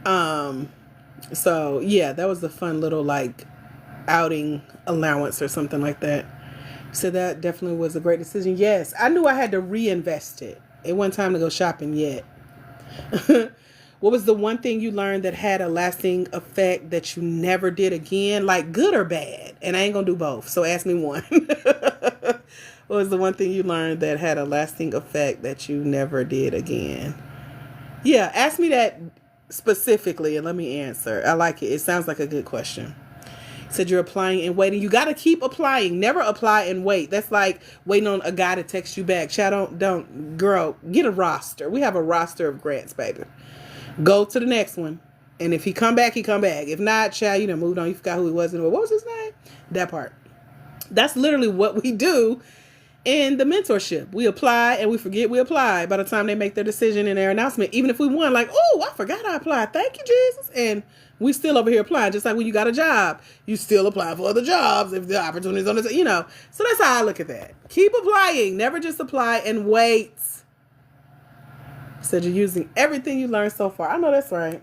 So yeah, that was a fun little like outing allowance or something like that. So that definitely was a great decision. Yes, I knew I had to reinvest it. It wasn't time to go shopping yet. What was the one thing you learned that had a lasting effect that you never did again, like good or bad? And I ain't gonna do both, so ask me one. What was the one thing you learned that had a lasting effect that you never did again? Yeah, ask me that specifically and let me answer. I like it. It sounds like a good question. Said you're applying and waiting. You got to keep applying. Never apply and wait. That's like waiting on a guy to text you back. Child, don't, girl, get a roster. We have a roster of grants, baby. Go to the next one. And if he come back, he come back. If not, child, you done moved on. You forgot who he was. And what was his name? That part. That's literally what we do in the mentorship. We apply and we forget we applied by the time they make their decision and their announcement. Even if we won, like, oh, I forgot I applied. Thank you, Jesus. And we still over here applying. Just like when you got a job, you still apply for other jobs if the opportunity's on the, you know. So that's how I look at that. Keep applying. Never just apply and wait. Said you're using everything you learned so far. I know that's right.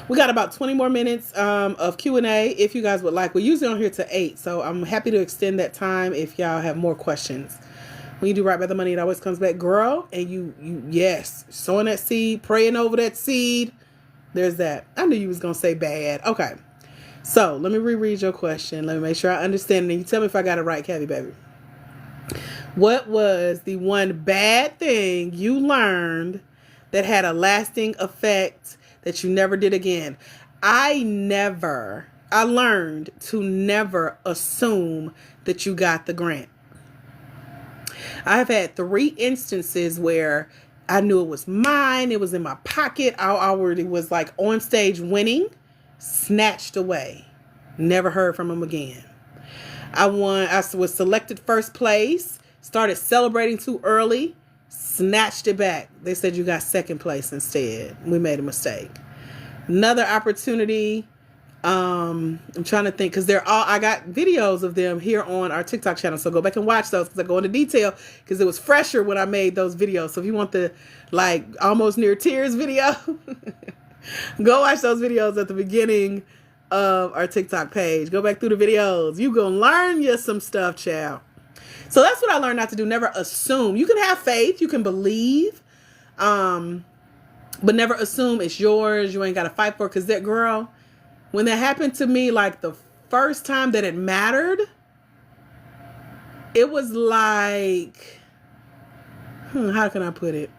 We got about 20 more minutes of Q&A if you guys would like. We're usually on here to 8, so I'm happy to extend that time if y'all have more questions. When you do right by the money, it always comes back, girl. And you yes, sowing that seed, praying over that seed. There's that. I knew you was going to say bad. Okay. So let me reread your question. Let me make sure I understand it. And you tell me if I got it right, Kathy, baby. What was the one bad thing you learned that had a lasting effect that you never did again? I learned to never assume that you got the grant. I've had 3 instances where I knew it was mine. It was in my pocket. I already was like on stage winning, snatched away. Never heard from him again. I was selected first place, started celebrating too early, snatched it back. They said you got second place instead. We made a mistake. Another opportunity. I'm trying to think because I got videos of them here on our TikTok channel. So go back and watch those because I go into detail because it was fresher when I made those videos. So if you want the like almost near tears video, go watch those videos at the beginning of our TikTok page. Go back through the videos. You gonna learn you some stuff, child. So that's what I learned not to do. Never assume. You can have faith. You can believe. But never assume it's yours. You ain't got to fight for it. Because that girl, when that happened to me, like the first time that it mattered, it was like, how can I put it?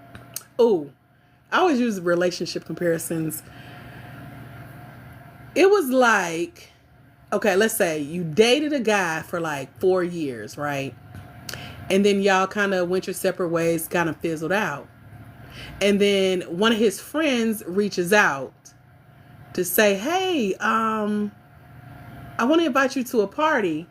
Oh, I always use relationship comparisons. It was like, okay, let's say you dated a guy for like 4 years, right? And then y'all kind of went your separate ways, kind of fizzled out. And then one of his friends reaches out to say, hey, I want to invite you to a party,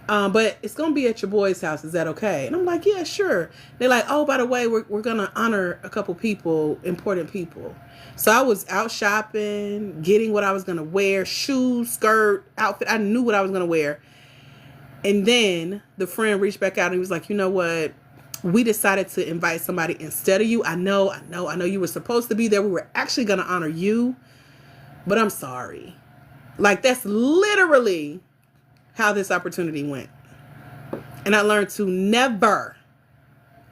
but it's going to be at your boy's house. Is that okay? And I'm like, yeah, sure. They're like, oh, by the way, we're going to honor a couple people, important people. So I was out shopping, getting what I was going to wear, shoes, skirt, outfit. I knew what I was going to wear. And then the friend reached back out and he was like, you know what? We decided to invite somebody instead of you. I know you were supposed to be there. We were actually going to honor you, but I'm sorry. Like, that's literally how this opportunity went. And I learned to never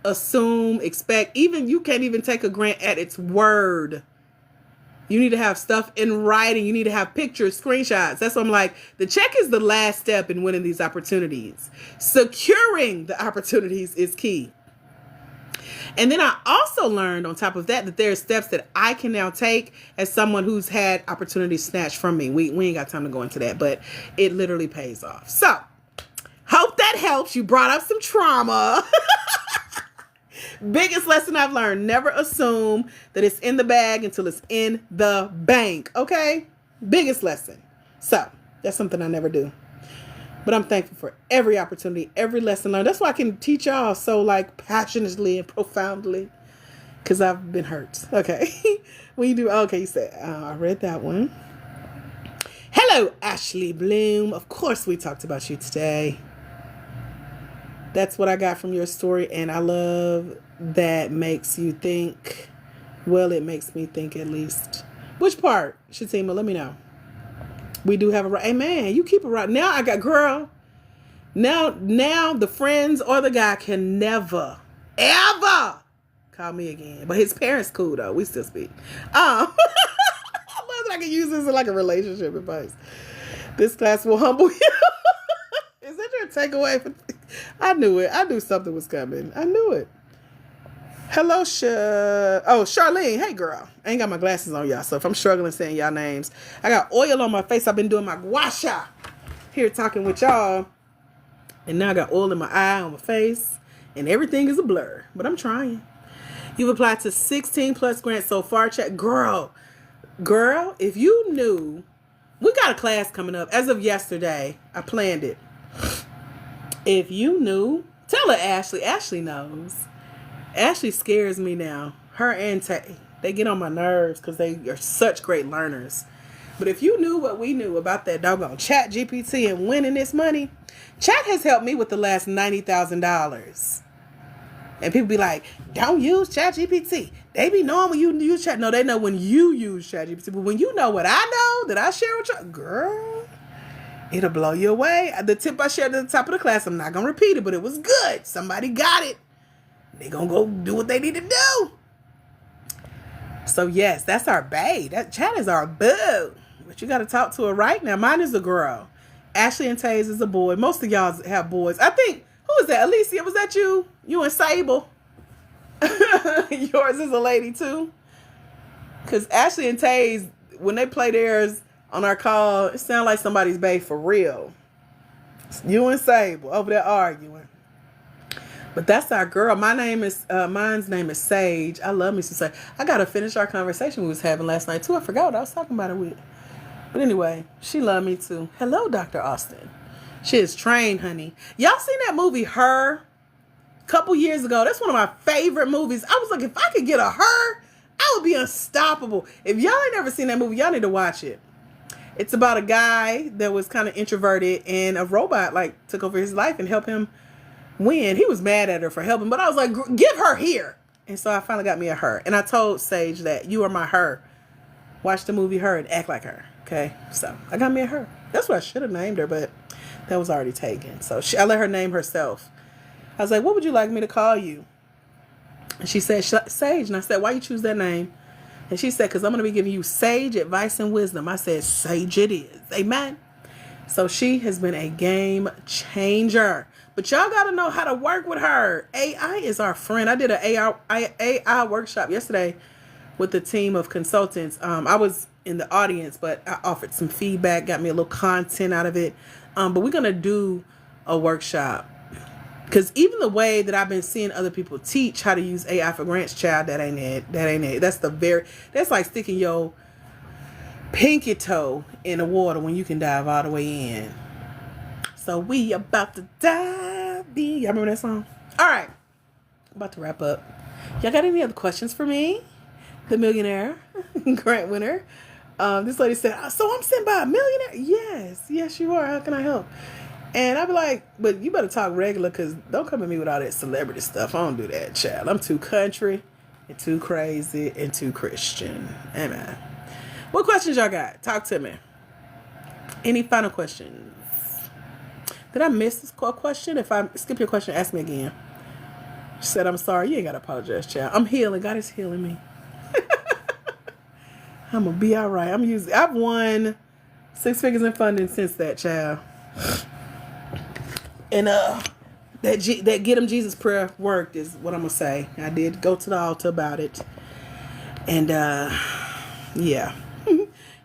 assume, expect, even you can't even take a grant at its word. You need to have stuff in writing. You need to have pictures, screenshots. That's what I'm like. The check is the last step in winning these opportunities. Securing the opportunities is key. And then I also learned on top of that there are steps that I can now take as someone who's had opportunities snatched from me. We ain't got time to go into that, but it literally pays off. So, hope that helps. You brought up some trauma. Biggest lesson I've learned, never assume that it's in the bag until it's in the bank. Okay? Biggest lesson. So, that's something I never do. But I'm thankful for every opportunity, every lesson learned. That's why I can teach y'all so like passionately and profoundly. Because I've been hurt. Okay. When you do, okay, you said, I read that one. Hello, Ashley Bloom. Of course we talked about you today. That's what I got from your story. And I love that makes you think Well, it makes me think at least. Which part, Shatima? Let me know. We do have a right. Hey, man, you keep it right. Now I got, girl. Now the friends or the guy can never, ever call me again. But his parents cool, though. We still speak. I love that I can use this as like a relationship advice. This class will humble you. Is that your takeaway? I knew it. I knew something was coming. I knew it. Hello, Charlene. Hey, girl. I ain't got my glasses on, y'all. So if I'm struggling saying y'all names, I got oil on my face. I've been doing my gua sha here talking with y'all. And now I got oil in my eye, on my face. And everything is a blur. But I'm trying. You've applied to 16 plus grants so far. Chat. Girl, if you knew, we got a class coming up. As of yesterday, I planned it. If you knew, tell her Ashley. Ashley knows. Ashley scares me now. Her and Tay. They get on my nerves because they are such great learners. But if you knew what we knew about that doggone Chat GPT and winning this money, Chat has helped me with the last $90,000. And people be like, don't use Chat GPT. They be knowing when you use Chat. No, they know when you use Chat GPT. But when you know what I know that I share with you, girl, it'll blow you away. The tip I shared at the top of the class, I'm not going to repeat it, but it was good. Somebody got it. They gonna go do what they need to do. So yes, that's our bae. That Chat is our boo. But you gotta talk to her right now. Mine is a girl. Ashley and Taze is a boy. Most of y'all have boys. I think, who is that? Alicia, was that you? You and Sable. Yours is a lady too. Cause Ashley and Taze, when they play theirs on our call, it sounds like somebody's bae for real. You and Sable over there arguing. But that's our girl. Mine's name is Sage. I love me some Sage. I gotta finish our conversation we was having last night too. I forgot what I was talking about it with. But anyway, she loved me too. Hello, Dr. Austin. She is trained, honey. Y'all seen that movie Her? A couple years ago. That's one of my favorite movies. I was like, if I could get a Her, I would be unstoppable. If y'all ain't never seen that movie, y'all need to watch it. It's about a guy that was kind of introverted and a robot like took over his life and helped him win. He was mad at her for helping, but I was like, give her here. And so I finally got me a Her. And I told Sage that you are my Her. Watch the movie Her and act like her. Okay? So I got me a Her. That's what I should have named her, but that was already taken. So I let her name herself. I was like, what would you like me to call you? And she said, Sage. And I said, why you choose that name? And she said, because I'm going to be giving you sage advice and wisdom. I said, Sage it is. Amen. So she has been a game changer. But y'all got to know how to work with her. AI is our friend. I did an AI workshop yesterday with a team of consultants. I was in the audience, but I offered some feedback, got me a little content out of it. But we're going to do a workshop. Because even the way that I've been seeing other people teach how to use AI for grants, child, that ain't it. That ain't it. That's like sticking your pinky toe in the water when you can dive all the way in. So we about to dive in. Y'all remember that song? All right. I'm about to wrap up. Y'all got any other questions for me? The millionaire grant winner. This lady said, so I'm sent by a millionaire? Yes, you are. How can I help? And I'd be like, but you better talk regular because don't come at me with all that celebrity stuff. I don't do that, child. I'm too country and too crazy and too Christian. Amen. What questions y'all got? Talk to me. Any final questions? Did I miss this question? If I skip your question, ask me again. She said, I'm sorry. You ain't got to apologize, child. I'm healing. God is healing me. I'm going to be all right. I've won 6 figures in funding since that, child. And that Get 'em Jesus prayer worked is what I'm going to say. I did go to the altar about it. And, yeah.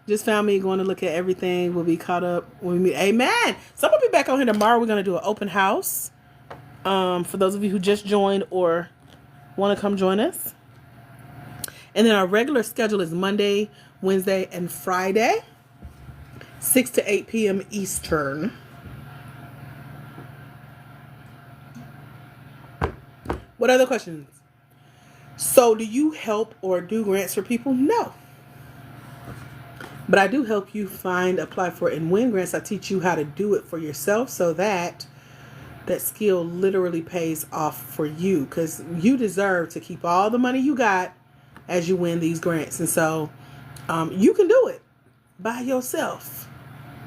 Just found me going to look at everything. We'll be caught up when we meet. Amen. So I'm going to be back on here tomorrow. We're going to do an open house. For those of you who just joined or want to come join us. And then our regular schedule is Monday, Wednesday, and Friday. 6 to 8 p.m. Eastern. What other questions? So do you help or do grants for people? No. But I do help you apply for, and win grants. I teach you how to do it for yourself so that skill literally pays off for you. Because you deserve to keep all the money you got as you win these grants. And so you can do it by yourself.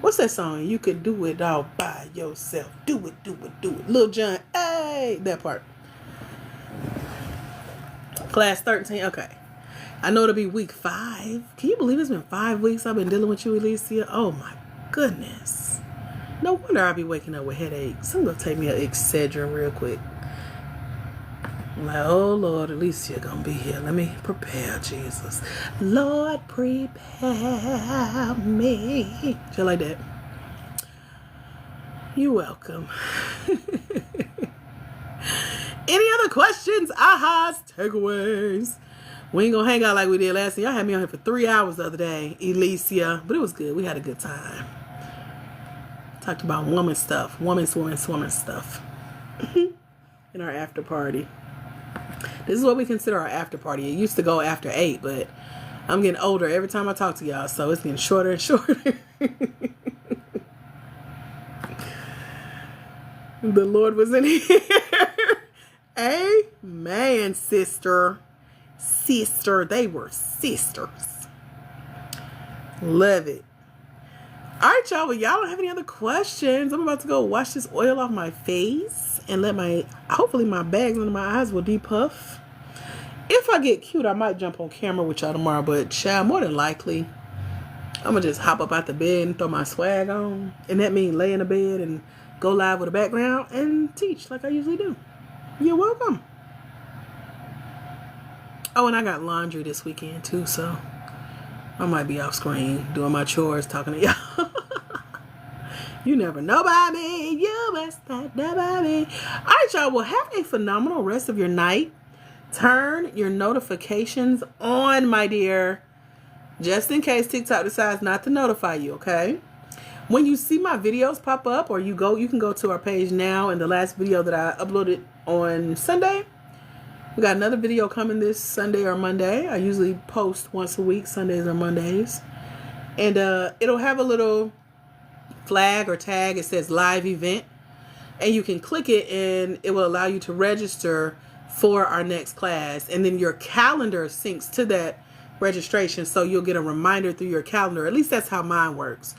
What's that song? You could do it all by yourself. Do it, do it, do it. Lil Jon, hey, that part. Class 13, okay. I know it'll be week 5. Can you believe it's been 5 weeks I've been dealing with you, Alicia? Oh my goodness. No wonder I'll be waking up with headaches. I'm going to take me an Excedrin real quick. I'm like, oh Lord, Alicia gonna be here. Let me prepare, Jesus. Lord, prepare me. Just like that. You're welcome. Any other questions, ahas, takeaways? We ain't gonna hang out like we did last time. Y'all had me on here for 3 hours the other day, Alicia. But it was good. We had a good time. Talked about woman stuff. Woman stuff. In our after party. This is what we consider our after party. It used to go after 8, but I'm getting older every time I talk to y'all, so it's getting shorter and shorter. The Lord was in here. Amen, sister. Sister. They were sisters. Love it. All right, y'all. Well, y'all don't have any other questions. I'm about to go wash this oil off my face and hopefully my bags under my eyes will depuff. If I get cute, I might jump on camera with y'all tomorrow, but child, more than likely, I'm going to just hop up out the bed and throw my swag on. And that means lay in the bed and go live with a background and teach like I usually do. You're welcome. Oh, and I got laundry this weekend too, so I might be off screen doing my chores, talking to y'all. You never know about me. You must not know about me. All right, y'all. Well, have a phenomenal rest of your night. Turn your notifications on, my dear, just in case TikTok decides not to notify you, okay? When you see my videos pop up, or you can go to our page now. And the last video that I uploaded on Sunday, we got another video coming this Sunday or Monday. I usually post once a week, Sundays or Mondays. And it'll have a little flag or tag. It says live event. And you can click it and it will allow you to register for our next class. And then your calendar syncs to that registration. So you'll get a reminder through your calendar. At least that's how mine works.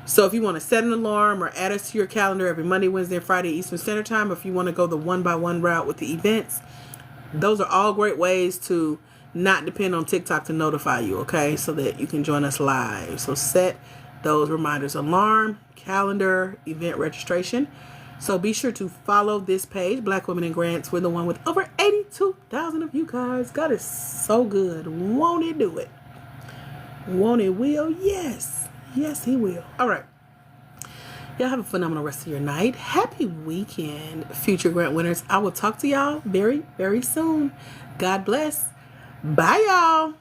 So if you want to set an alarm or add us to your calendar every Monday, Wednesday, and Friday Eastern Standard Time, if you want to go the 1-by-1 route with the events, those are all great ways to not depend on TikTok to notify you, okay? So that you can join us live. So set those reminders, alarm, calendar, event registration. So be sure to follow this page, Black Women in Grants. We're the one with over 82,000 of you guys. God is so good. Won't He do it? Won't He will? Yes. Yes, He will. All right. Y'all have a phenomenal rest of your night. Happy weekend, future grant winners. I will talk to y'all very, very soon. God bless. Bye, y'all.